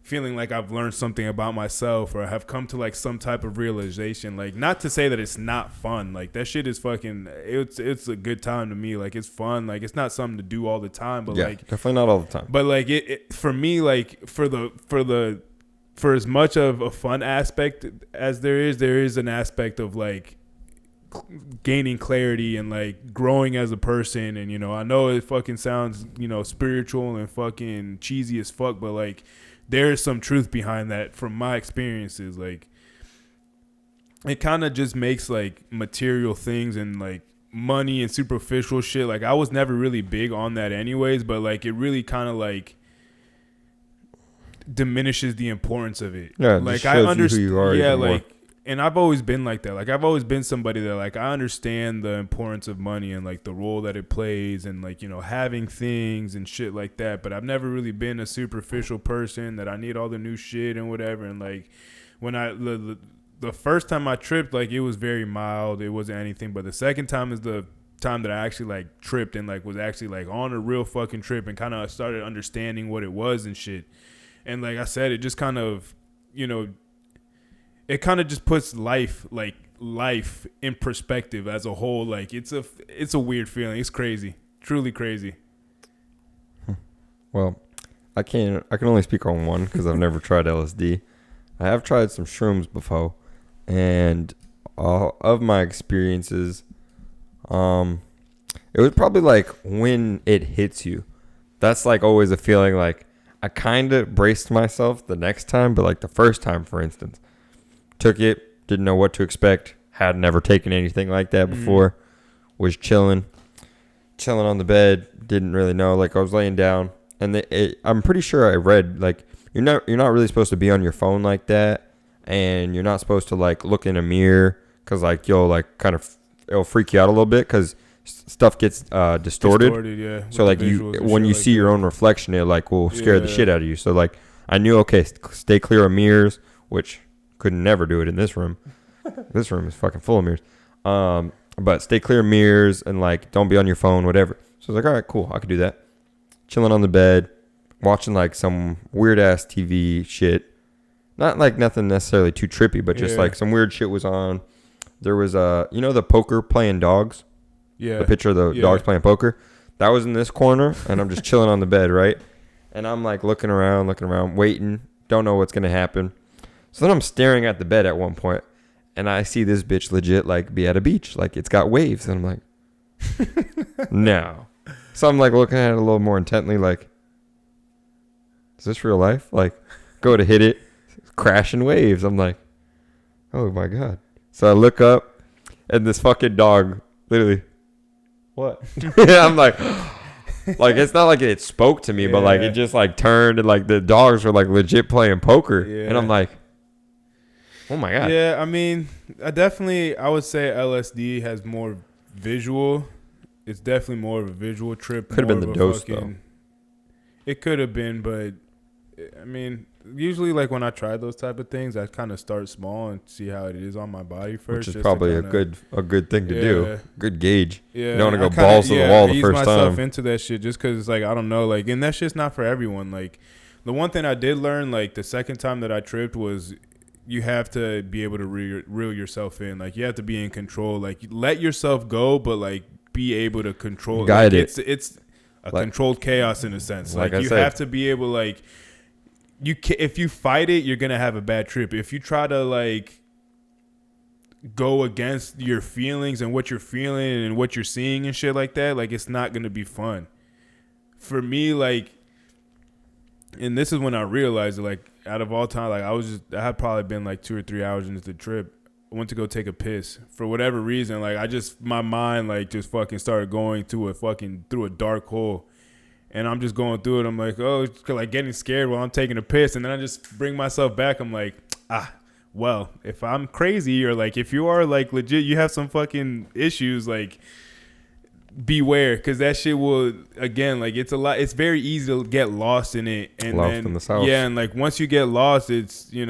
feeling like I've learned something about myself, or have come to like some type of realization. Like not to say that it's not fun. Like that shit is fucking. It's a good time to me. Like it's fun. Like it's not something to do all the time, but like definitely not all the time. But like it for me, like for as much of a fun aspect as there is an aspect of like gaining clarity and like growing as a person. And, you know, I know it fucking sounds, you know, spiritual and fucking cheesy as fuck, but like there is some truth behind that from my experiences. Like it kind of just makes like material things and like money and superficial shit. Like I was never really big on that anyways, but like it really kind of like diminishes the importance of it. Yeah, like I understand who you are. Yeah, like more. And I've always been like that. Like I've always been somebody that like I understand the importance of money and like the role that it plays and like, you know, having things and shit like that, but I've never really been a superficial person that I need all the new shit and whatever. And like when the first time I tripped, like it was very mild, it wasn't anything, but the second time is the time that I actually like tripped and like was actually like on a real fucking trip and kind of started understanding what it was and shit. And like I said, it just kind of, you know, it kind of just puts life in perspective as a whole. Like it's a weird feeling. It's crazy, truly crazy. Well, I can only speak on one because I've never tried LSD. I have tried some shrooms before, and all of my experiences, it was probably like when it hits you. That's like always a feeling. Like I kind of braced myself the next time, but like the first time, for instance, took it, didn't know what to expect, had never taken anything like that before, was chilling on the bed, didn't really know. Like I was laying down, and I'm pretty sure I read like you're not really supposed to be on your phone like that, and you're not supposed to like look in a mirror because like you'll like it'll freak you out a little bit because stuff gets distorted. Yeah. So like when you see your own reflection, it like will scare the shit out of you. So like I knew, okay, stay clear of mirrors, which could never do it in this room. This room is fucking full of mirrors. But stay clear of mirrors and like don't be on your phone, whatever. So I was like, all right, cool, I could do that. Chilling on the bed, watching like some weird ass TV shit. Not like nothing necessarily too trippy, but just like some weird shit was on. There was the poker playing dogs. Yeah. The picture of the dogs playing poker. That was in this corner, and I'm just chilling on the bed, right? And I'm like looking around, waiting. Don't know what's gonna happen. So then I'm staring at the bed at one point, and I see this bitch legit like be at a beach, like it's got waves, and I'm like, no. So I'm like looking at it a little more intently, like, is this real life? Like, go to hit it, crashing waves. I'm like, oh my god. So I look up, and this fucking dog, literally, what? I'm like it's not like it spoke to me, but like it just like turned, and like the dogs were like legit playing poker, and I'm like, oh my god. Yeah, I mean, I would say LSD has more visual. It's definitely more of a visual trip. Could have been the dose though. It could have been, but I mean, usually like when I try those type of things, I kind of start small and see how it is on my body first. Which is probably a good thing to do. Good gauge. Yeah, you don't want to go balls to the wall the first time. I ease myself into that shit just because it's like, I don't know, like, and that shit's not for everyone. Like, the one thing I did learn, like the second time that I tripped, was you have to be able to reel yourself in. Like, you have to be in control. Like, let yourself go, but like be able to control. Guide like, it. It's a controlled chaos in a sense. Like you said, have to be able, like, if you fight it, you're gonna have a bad trip. If you try to like go against your feelings and what you're feeling and what you're seeing and shit like that, like, it's not gonna be fun. For me, like, and this is when I realized that, like, out of all time, like, I had probably been like 2 or 3 hours into the trip. I went to go take a piss for whatever reason. Like, my mind like just fucking started going through a dark hole. And I'm just going through it. I'm like, oh, it's like getting scared while I'm taking a piss. And then I just bring myself back. I'm like, well, if I'm crazy, or like if you are like legit, you have some fucking issues, like, beware. Because that shit will, again, like, it's very easy to get lost in it. And lost then, in the sauce. Yeah, and like once you get lost, it's, you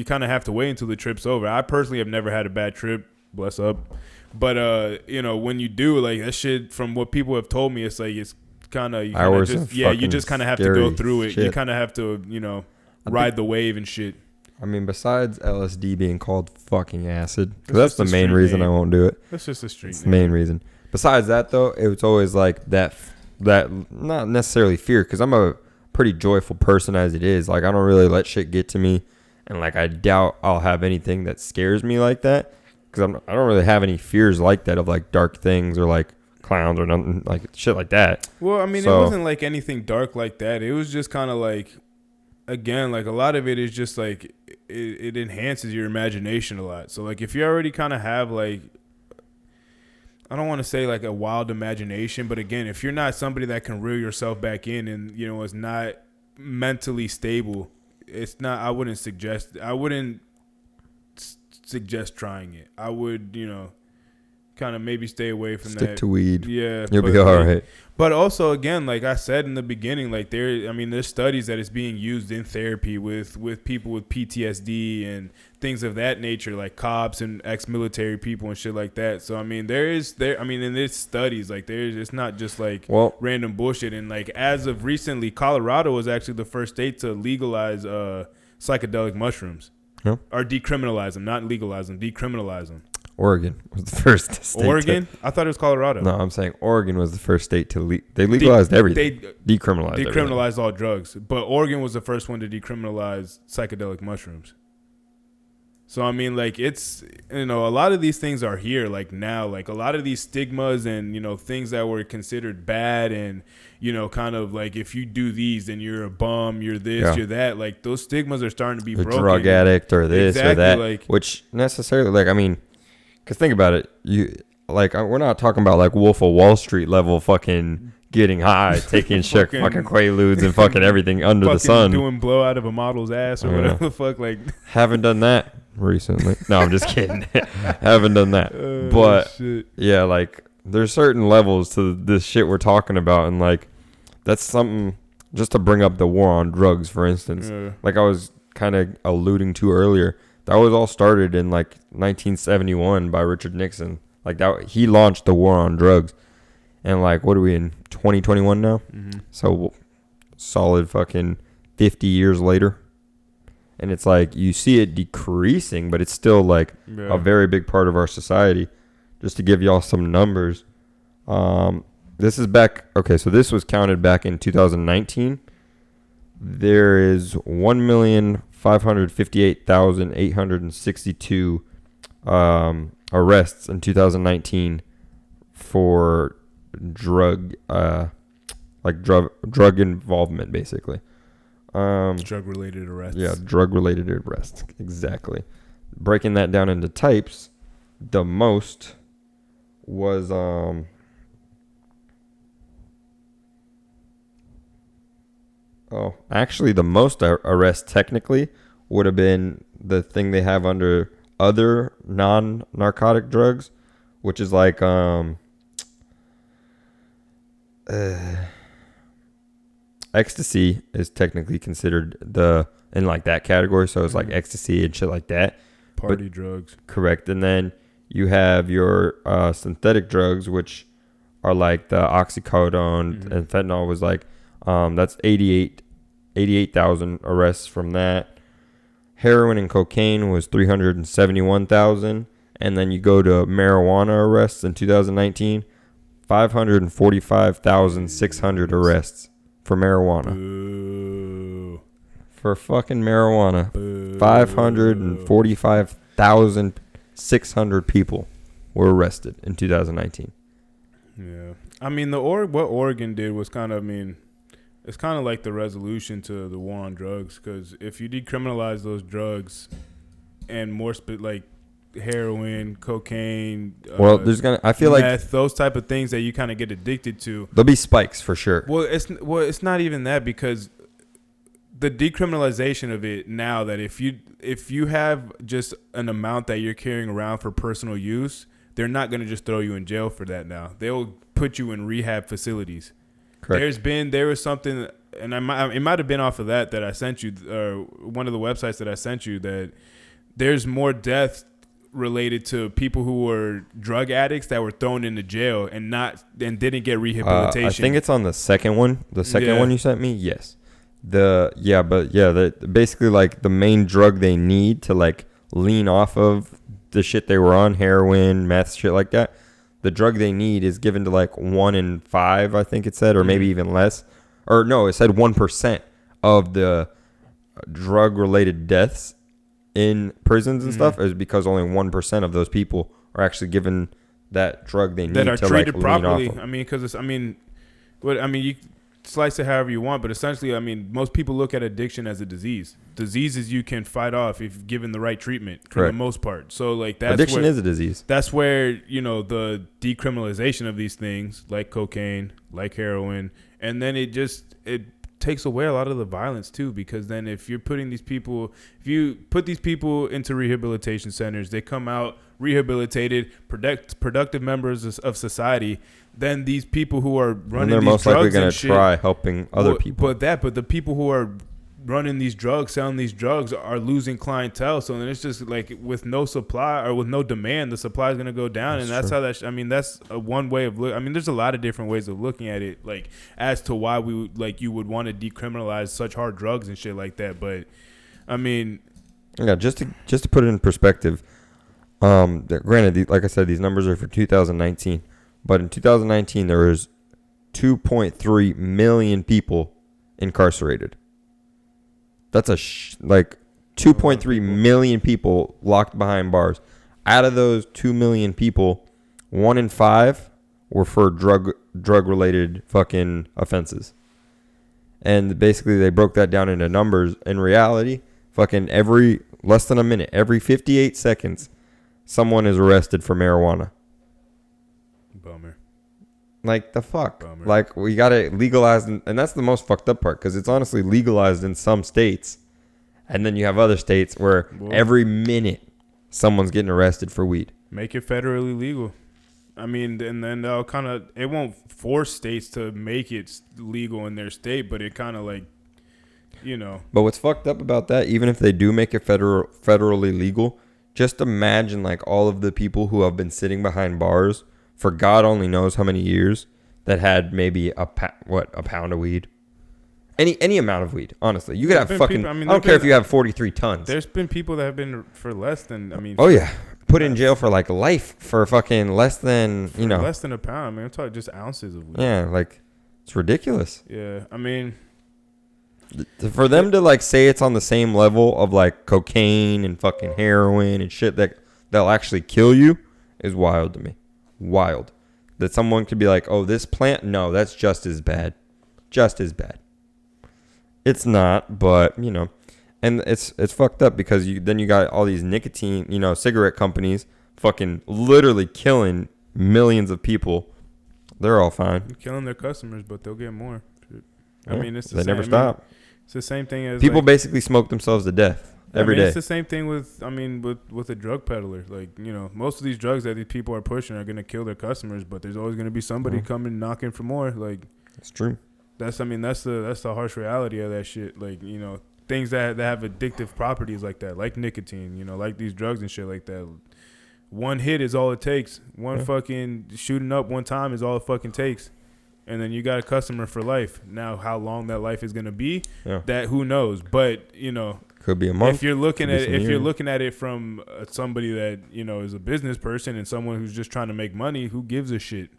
kind of have to wait until the trip's over. I personally have never had a bad trip. Bless up. But, when you do, like, that shit, from what people have told me, it's like, it's kind of, you just kind of have to go through it. Shit. You kind of have to, ride the wave and shit. I mean, besides LSD being called fucking acid, because that's the main reason I won't do it. That's just a street name. The main reason. Besides that, though, it's always like that not necessarily fear, because I'm a pretty joyful person as it is. Like, I don't really let shit get to me, and like I doubt I'll have anything that scares me like that, because I don't really have any fears like that of like dark things or like clowns or nothing like shit like that. Well, I mean, it wasn't like anything dark like that. It was just kind of like, again, like a lot of it is just like it enhances your imagination a lot. So like if you already kind of have like, I don't want to say like a wild imagination, but again, if you're not somebody that can reel yourself back in and, is not mentally stable, I wouldn't suggest trying it. I would, kind of maybe stay away from that. Stick to weed. Yeah. You'll be all right. But also, again, like I said in the beginning, like there's studies that it's being used in therapy with people with PTSD and things of that nature, like cops and ex-military people and shit like that. So, I mean, and there's studies, like it's not just like random bullshit. And like as of recently, Colorado was actually the first state to legalize psychedelic mushrooms. No? Or decriminalize them, not legalize them, decriminalize them. Oregon was the first state. Oregon? I thought it was Colorado. No, I'm saying Oregon was the first state to they legalized everything. They decriminalized everything. All drugs, but Oregon was the first one to decriminalize psychedelic mushrooms. So I mean, like, it's, you know, a lot of these things are here, like, now, like a lot of these stigmas and, you know, things that were considered bad and, you know, kind of like, if you do these, then you're a bum, you're this, you're that. Like, those stigmas are starting to be broken. Drug addict or this or that, like, which necessarily, like, I mean, because think about it, we're not talking about like Wolf of Wall Street level fucking getting high, taking shit, fucking Quaaludes and fucking everything under the sun, doing blow out of a model's ass or whatever the fuck. Like, haven't done that recently. No, I'm just kidding. Haven't done that. But shit. Yeah, like, there's certain levels to this shit we're talking about, and like, that's something. Just to bring up the war on drugs, for instance, like I was kind of alluding to earlier. That was all started in like 1971 by Richard Nixon. Like, that, he launched the war on drugs. And like, what are we in 2021 now? Mm-hmm. So solid fucking 50 years later. And it's like, you see it decreasing, but it's still like a very big part of our society. Just to give y'all some numbers. This is back. Okay, so this was counted back in 2019. There is 1,558,862 arrests in 2019 for drug involvement, basically. Drug-related arrests. Yeah, drug-related arrests. Exactly. Breaking that down into types, the most was actually, the most arrests technically would have been the thing they have under other non-narcotic drugs, which is like ecstasy is technically considered in like that category, so it's like ecstasy and shit like that. Party drugs. Correct. And then you have your synthetic drugs, which are like the oxycodone and fentanyl was like that's 88,000 arrests from that. Heroin and cocaine was 371,000. And then you go to marijuana arrests in 2019, 545,600 arrests for marijuana. Boo. For fucking marijuana. 545,600 people were arrested in 2019. Yeah. I mean, what Oregon did was kind of, it's kind of like the resolution to the war on drugs, because if you decriminalize those drugs and more like heroin, cocaine, I feel meth, like those type of things that you kind of get addicted to, there'll be spikes for sure. Well, it's not even that, because the decriminalization of it now, that if you have just an amount that you're carrying around for personal use, they're not going to just throw you in jail for that now. They'll put you in rehab facilities. Correct. There was something, and it might have been off of that I sent you, or one of the websites that I sent you, that there's more deaths related to people who were drug addicts that were thrown into jail and didn't get rehabilitation. I think it's on the second one. The second one you sent me, yes. Basically like the main drug they need to like lean off of the shit they were on, heroin, meth, shit like that. The drug they need is given to like 1 in 5, I think it said, or maybe even less. Or no, it said 1% of the drug-related deaths in prisons and stuff is because only 1% of those people are actually given that drug they need that are to treated like properly. Lean off of. You slice it however you want, but essentially, most people look at addiction as a disease. Diseases you can fight off if given the right treatment, for the most part. So like addiction is a disease. That's where the decriminalization of these things, like cocaine, like heroin, and then it takes away a lot of the violence too, because then if you put these people into rehabilitation centers, they come out rehabilitated, productive members of society. Then these people who are running they're these most drugs likely going to try helping other people. But the people who are running these drugs, selling these drugs, are losing clientele. So then it's just like, with no supply or with no demand, the supply is going to go down. That's how that's one way of look. There's a lot of different ways of looking at it, like as to why you would want to decriminalize such hard drugs and shit like that. But Yeah, just to put it in perspective, granted, like I said, these numbers are for 2019, but in 2019 there was 2.3 million people incarcerated. That's like 2.3 million people locked behind bars. Out of those 2 million people, 1 in 5 were for drug related fucking offenses. And basically they broke that down into numbers. In reality, fucking every less than a minute, every 58 seconds, someone is arrested for marijuana. Bummer. Like, the fuck? Bummer. Like, we got it legalized, and that's the most fucked up part, because it's honestly legalized in some states, and then you have other states where every minute someone's getting arrested for weed. Make it federally legal. I mean, and then they'll kind of, it won't force states to make it legal in their state, but it kind of like, you know. But what's fucked up about that, even if they do make it federally legal, just imagine like all of the people who have been sitting behind bars for God only knows how many years that had maybe a pound of weed. Any amount of weed, honestly. You could have fucking, people, I don't care if you have 43 tons. There's been people that have been for less than, I mean. Oh, yeah. Put in jail for like life for fucking less than, you know. Less than a pound. I mean, I'm talking just ounces of weed. Yeah, like, it's ridiculous. Yeah, I mean. For them to like say it's on the same level of like cocaine and fucking heroin and shit that'll actually kill you is wild to me. Wild. That someone could be like, oh, this plant, no, that's just as bad. Just as bad. It's not, but, you know. And it's fucked up because then you got all these nicotine, you know, cigarette companies fucking literally killing millions of people. They're all fine. They're killing their customers, but they'll get more. I mean, it's the they same. never stop. It's the same thing as people basically smoke themselves to death every day. It's the same thing with a drug peddler. Like, you know, most of these drugs that these people are pushing are going to kill their customers, but there's always going to be somebody coming knocking for more. Like, it's true. That's the harsh reality of that shit. Like, you know, things that have addictive properties like that, like nicotine, you know, like these drugs and shit like that. One hit is all it takes. One fucking shooting up one time is all it fucking takes. And then you got a customer for life. Now, how long that life is going to be, that who knows? But, you know, could be a month. If you're looking at it from somebody that, you know, is a business person and someone who's just trying to make money, who gives a shit?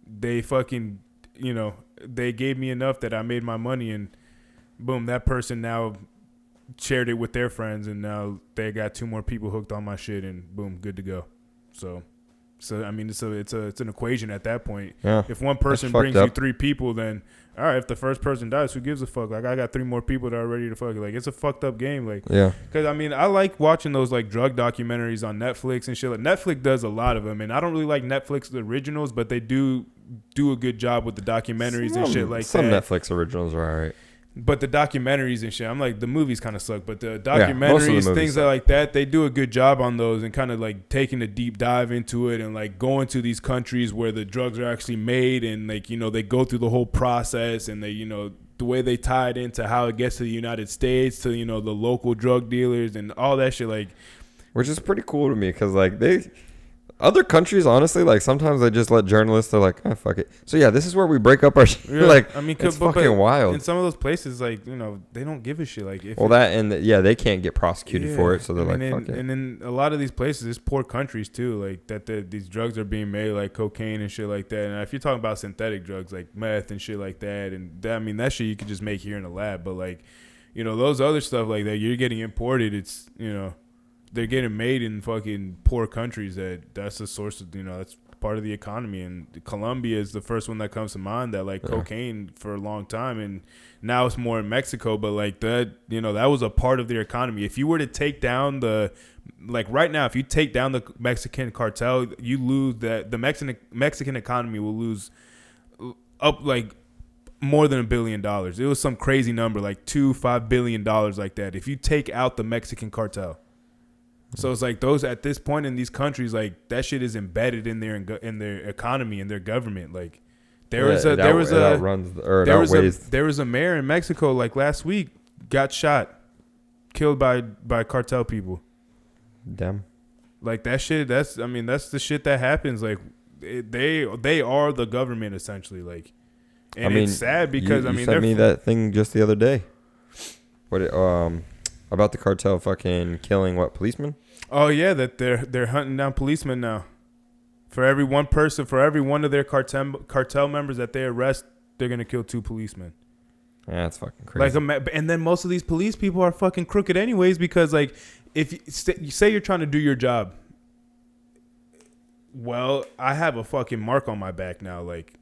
They fucking, you know, they gave me enough that I made my money, and boom, that person now shared it with their friends, and now they got 2 more people hooked on my shit, and boom, good to go. So I mean, it's an equation at that point. Yeah, if one person brings you 3 people, then all right. If the first person dies, who gives a fuck? Like, I got 3 more people that are ready to fuck. Like, it's a fucked up game. Like, yeah. Because I mean, I like watching those like drug documentaries on Netflix and shit. Like, Netflix does a lot of them, and I don't really like Netflix originals, but they do a good job with the documentaries and shit like that. Some Netflix originals are alright. But the documentaries and shit, I'm like, the movies kind of suck. But the documentaries, things like that, they do a good job on those and kind of like taking a deep dive into it and like going to these countries where the drugs are actually made, and like, you know, they go through the whole process, and they, you know, the way they tie it into how it gets to the United States, to, you know, the local drug dealers and all that shit. Like, which is pretty cool to me because like other countries, honestly, like sometimes they just let journalists, they're like, oh, fuck it. So yeah, this is where we break up our shit. Yeah, like, I mean, it's fucking wild. In some of those places, like, you know, they don't give a shit. Like, they can't get prosecuted for it, so they're fuck it. And in a lot of these places, it's poor countries too, like these drugs are being made, like cocaine and shit like that. And if you're talking about synthetic drugs like meth and shit like that, and that, I mean, that shit you could just make here in the lab. But like, you know, those other stuff like that, you're getting imported. It's, you know, they're getting made in fucking poor countries. That's the source of, you know, that's part of the economy. And Colombia is the first one that comes to mind that like cocaine for a long time, and now it's more in Mexico. But like that, you know, that was a part of their economy. If you were to take down right now, if you take down the Mexican cartel, you lose that. The Mexican economy will lose up like more than $1 billion. It was some crazy number, like $5 billion, like that. If you take out the Mexican cartel. So it's like those at this point in these countries, like that shit is embedded in their economy and their government. Like there was a mayor in Mexico like last week got shot, killed by cartel people. Damn. Like that shit. That's the shit that happens. Like they are the government essentially. Like, and it's sad because you sent me that thing just the other day. About the cartel fucking killing what, policemen? Oh yeah, that they're hunting down policemen now. For every one person, for every one of their cartel members that they arrest, they're gonna kill 2 policemen. Yeah, that's fucking crazy. And then most of these police people are fucking crooked anyways, because like if you say you're trying to do your job, well, I have a fucking mark on my back now, like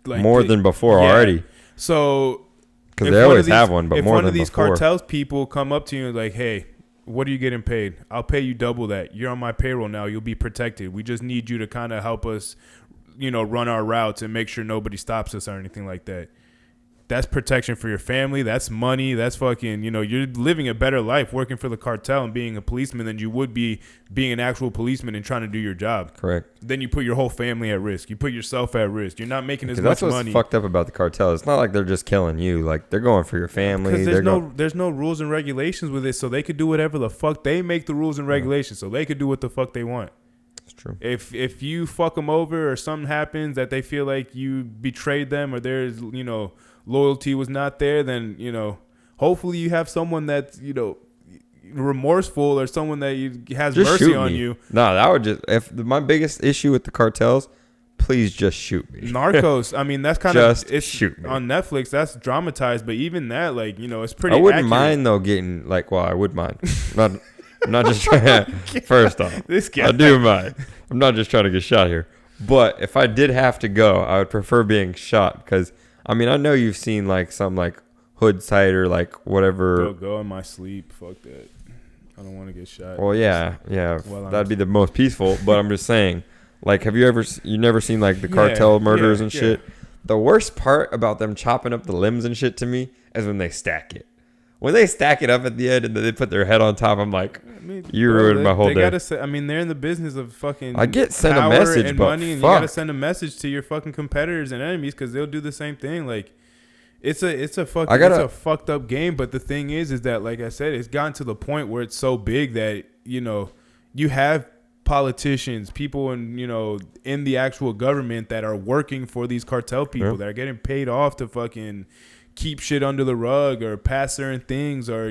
more than before already. So because they always have one, but more than before. If one of these cartels people come up to you and like, hey, what are you getting paid? I'll pay you double that. You're on my payroll now. You'll be protected. We just need you to kind of help us, run our routes and make sure nobody stops us or anything like that. That's protection for your family. That's money. That's fucking, you're living a better life working for the cartel and being a policeman than you would be being an actual policeman and trying to do your job. Correct. Then you put your whole family at risk. You put yourself at risk. You're not making as much money. That's what's fucked up about the cartel. It's not like they're just killing you. Like, they're going for your family. Because there's no rules and regulations with it, so they could do whatever the fuck. They make the rules and regulations, so they could do what the fuck they want. It's true. If you fuck them over or something happens that they feel like you betrayed them or there's, loyalty was not there, then, hopefully you have someone that's, remorseful or someone that has just mercy on you. No, that would just, my biggest issue with the cartels, please just shoot me. Narcos, I mean, that's kind of, it's shoot me. On Netflix, that's dramatized, but even that, like, it's pretty I wouldn't accurate. mind, though, getting, like, well, I would mind. I'm not just trying to, first off, this guy. I do mind. I'm not just trying to get shot here. But if I did have to go, I would prefer being shot because, I mean, I know you've seen like some like hood site or like whatever. Go in my sleep. Fuck that. I don't want to get shot. Well, yeah. That'd be the most peaceful. But I'm just saying, like, have you never seen like the cartel murders and shit? The worst part about them chopping up the limbs and shit to me is when they stack it. When they stack it up at the end and then they put their head on top, I'm like, you ruined my whole day. They're in the business of fucking I get sent a message, and but money, and you gotta send a message to your fucking competitors and enemies because they'll do the same thing. Like, it's a fucked up game. But the thing is that, like I said, it's gotten to the point where it's so big that you have politicians, people in the actual government that are working for these cartel people that are getting paid off to fucking keep shit under the rug or pass certain things or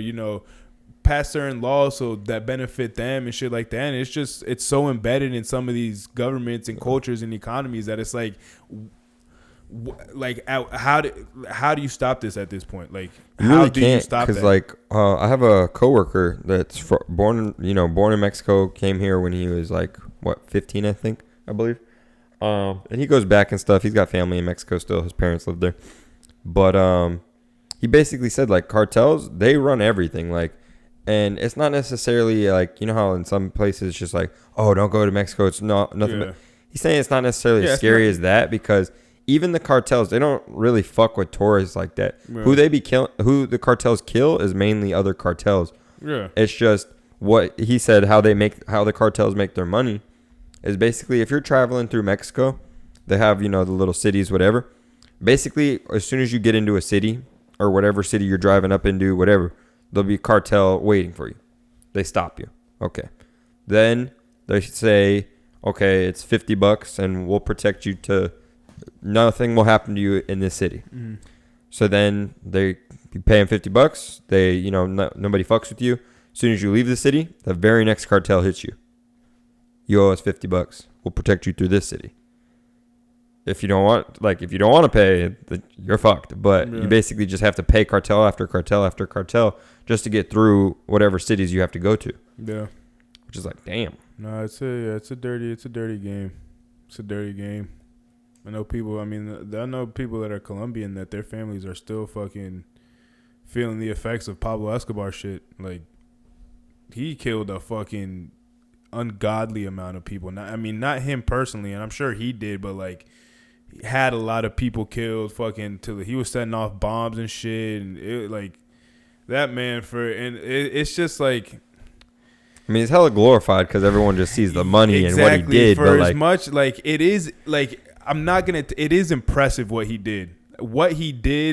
pass certain laws so that benefit them and shit like that. And it's so embedded in some of these governments and cultures and economies that it's like how do you stop this at this point? Like, how do you stop that? Because like I have a coworker that's born in Mexico, came here when he was like 15, I believe, and he goes back and stuff. He's got family in Mexico still. His parents live there. But he basically said, like, cartels, they run everything. Like, and it's not necessarily, like, how in some places it's just like, oh, don't go to Mexico. It's not nothing. Yeah. He's saying it's not necessarily as scary as that because even the cartels, they don't really fuck with tourists like that. Yeah. Who the cartels kill is mainly other cartels. Yeah. It's just what he said, how the cartels make their money is basically if you're traveling through Mexico, they have, the little cities, whatever. Basically, as soon as you get into a city or whatever city you're driving up into, whatever, there'll be a cartel waiting for you. They stop you. Okay. Then they say, okay, it's $50 and we'll protect you to nothing will happen to you in this city. Mm-hmm. So then you pay them $50. They, nobody fucks with you. As soon as you leave the city, the very next cartel hits you. You owe us $50. We'll protect you through this city. If you don't want to pay, you're fucked. But you basically just have to pay cartel after cartel after cartel just to get through whatever cities you have to go to. Yeah, which is like, damn. No, it's a dirty game. It's a dirty game. I know people that are Colombian that their families are still fucking feeling the effects of Pablo Escobar shit. Like, he killed a fucking ungodly amount of people. Not him personally, and I'm sure he did, but like, had a lot of people killed fucking till he was setting off bombs and shit, and it like that man it's just like, I mean, it's hella glorified because everyone just sees the money and what he did. For as much like it is like, it is impressive what he did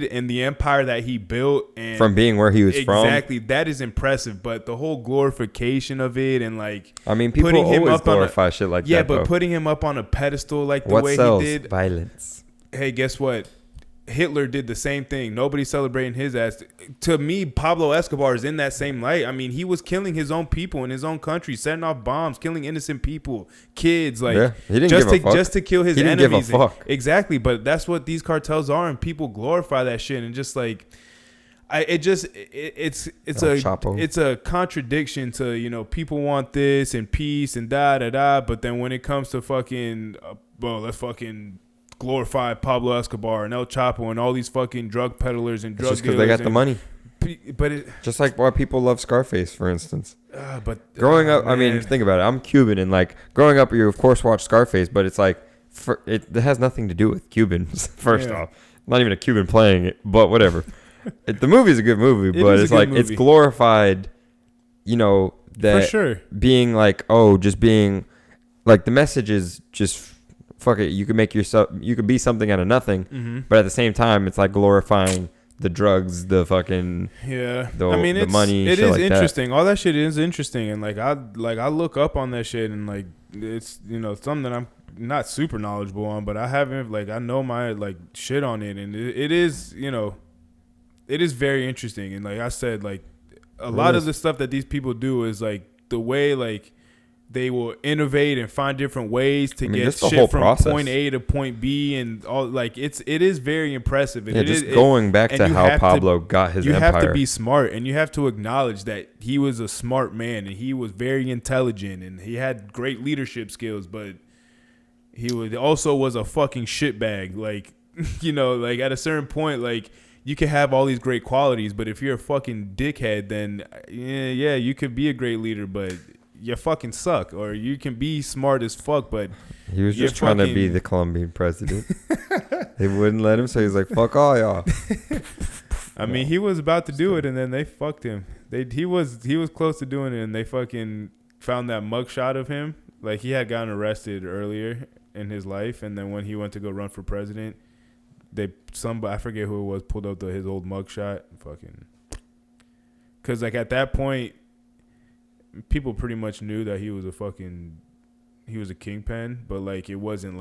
and the empire that he built, and from being where he was from. Exactly, that is impressive. But the whole glorification of it and like, I mean, people always glorify shit like that. Yeah, but putting him up on a pedestal like the way he did, violence. Hey, guess what? Hitler did the same thing. Nobody's celebrating his ass. To me, Pablo Escobar is in that same light. I mean, he was killing his own people in his own country, setting off bombs, killing innocent people, kids, like he didn't just give a fuck. Just to kill his he didn't enemies. Give a fuck. Exactly, but that's what these cartels are, and people glorify that shit, and just like. It's a contradiction to, you know, people want this and peace and da, but then when it comes to fucking, let's fucking glorify Pablo Escobar and El Chapo and all these fucking drug peddlers and drug dealers. Just because they got the money. But just like why people love Scarface, for instance. But growing up, man. I mean, think about it. I'm Cuban, and like growing up, you of course watch Scarface, but it's like it has nothing to do with Cubans. First off, not even a Cuban playing it, but whatever. The movie's a good movie, but it's like it's glorified, you know, that for sure. Being like, just being like the message is just fuck it. You can make yourself, you can be something out of nothing, but at the same time, it's like glorifying the drugs, the fucking the money. It is like interesting. That. All that shit is interesting, and I look up on that shit, and like it's, you know, something that I'm not super knowledgeable on, but I haven't, like, I know my like shit on it, and it is, you know. It is very interesting, and like I said, like a lot of the stuff that these people do is like the way like they will innovate and find different ways to get shit from point A to point B, and all like it is very impressive. And going back to how Pablo got his empire. You have to be smart, and you have to acknowledge that he was a smart man, and he was very intelligent, and he had great leadership skills, but he also was a fucking shitbag. Like, you know, like at a certain point, like. You can have all these great qualities, but if you're a fucking dickhead, then yeah, you could be a great leader, but you fucking suck. Or you can be smart as fuck, but he was just trying to be the Colombian president. They wouldn't let him, so he's like, "Fuck all y'all." I mean, he was about to do it, and then they fucked him. He was close to doing it, and they fucking found that mugshot of him. Like, he had gotten arrested earlier in his life, and then when he went to go run for president. I forget who it was, pulled up his old mugshot, fucking, because like at that point, people pretty much knew that he was a kingpin, but like it wasn't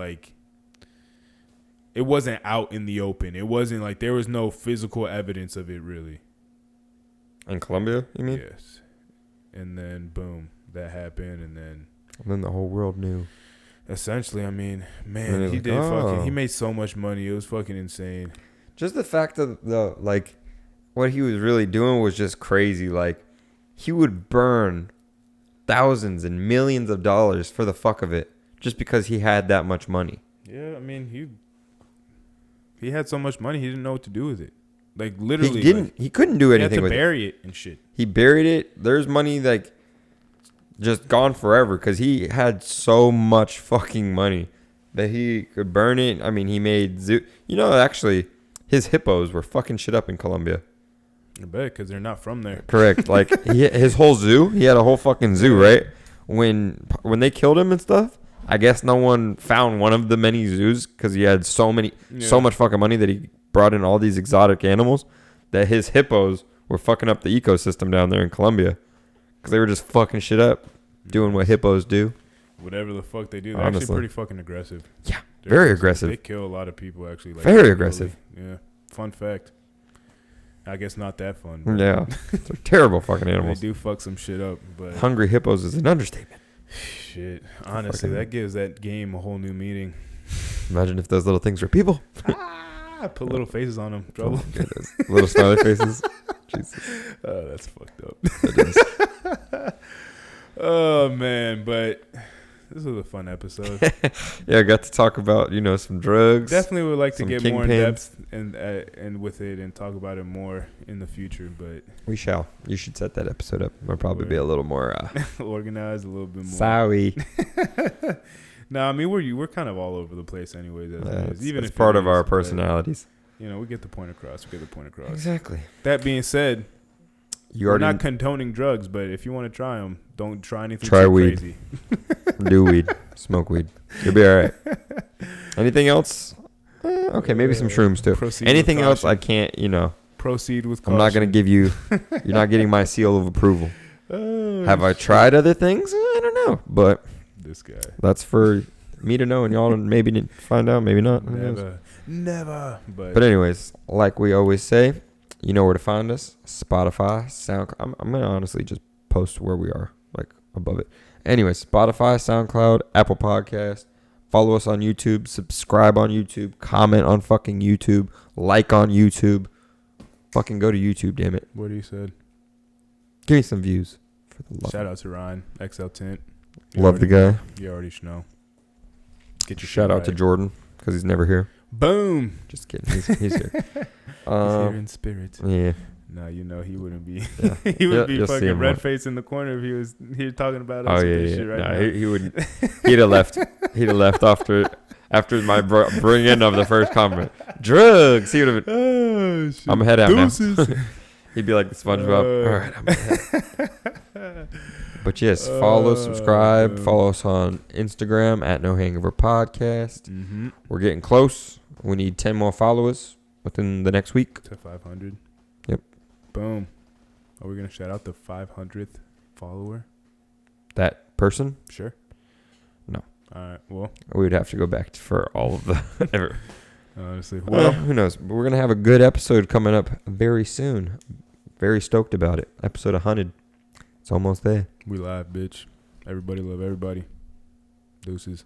out in the open. It wasn't like there was no physical evidence of it really. In Colombia, you mean? Yes, and then boom, that happened, and then the whole world knew. Essentially, I mean, man, he made so much money. It was fucking insane. Just the fact of what he was really doing was just crazy. Like, he would burn thousands and millions of dollars for the fuck of it, just because he had that much money. Yeah, I mean, he had so much money, he didn't know what to do with it. Like, literally, he couldn't do anything with it. He had to bury it and shit. He buried it. There's money like. Just gone forever because he had so much fucking money that he could burn it. I mean, he made zoo. You know, actually, his hippos were fucking shit up in Colombia. I bet, because they're not from there. Correct. Like his whole zoo, he had a whole fucking zoo, right? When they killed him and stuff, I guess no one found one of the many zoos because he had so much fucking money that he brought in all these exotic animals that his hippos were fucking up the ecosystem down there in Colombia. Because they were just fucking shit up, doing what hippos do. Whatever the fuck they do. They're actually pretty fucking aggressive. Yeah, very aggressive. They kill a lot of people, actually. Like, very aggressive. Yeah. Fun fact. I guess not that fun. Yeah. They're terrible fucking animals. They do fuck some shit up. But hungry hippos is an understatement. Shit. Honestly, that gives that game a whole new meaning. Imagine if those little things were people. Put little faces on them. Trouble. Oh, little smiley faces. Jesus. Oh, that's fucked up. That is. Oh, man. But this was a fun episode. Yeah, I got to talk about, some drugs. Definitely would like to get more in depth and with it and talk about it more in the future. But we shall. You should set that episode up. It'll probably be a little more organized, a little bit more. Sorry. No, I mean we're kind of all over the place, anyways. Even it's part of our personalities. We get the point across. Exactly. That being said, we're not condoning drugs, but if you want to try them, don't try anything weed. Crazy. Do weed. Smoke weed. You'll be all right. Anything else? Okay, maybe some shrooms too. Anything else I can't, Proceed with caution. I'm not going to give you, you're not getting my seal of approval. Have I tried other things? I don't know, but this guy. That's for me to know and y'all to maybe find out, maybe not. Never. But anyways, like we always say, you know where to find us. Spotify, SoundCloud. I'm going to honestly just post where we are, like above it. Anyways, Spotify, SoundCloud, Apple Podcast. Follow us on YouTube. Subscribe on YouTube. Comment on fucking YouTube. Like on YouTube. Fucking go to YouTube, damn it. What he said. Give me some views. For the love. Shout out to Ryan, XL Tint. Love the guy. You already know. Get your Shout out to Jordan, because he's never here. Boom. Just kidding. He's here. He's here in spirit. Yeah. No, you know he wouldn't be. Yeah. He would be You'll see fucking him red more. face in the corner if he was here talking about Oh us. yeah, and this yeah. shit right No, now. he would. He'd have left. He'd have left after my bringing of the first comment. Drugs. He would have been. Oh, shit. I'm gonna head out Deuces. now. He'd be like the SpongeBob. All right, I'm gonna head. But yes, follow, subscribe, follow us on Instagram at No Hangover Podcast. Mm-hmm. We're getting close. We need 10 more followers within the next week. To 500. Yep. Boom. Are we gonna shout out the 500th follower? That person? Sure. No. All right. Well, We would have to go back for all of the. honestly, Well, who knows? But we're going to have a good episode coming up very soon. Very stoked about it. Episode 100. It's almost there. we live, bitch. Everybody love everybody. Deuces.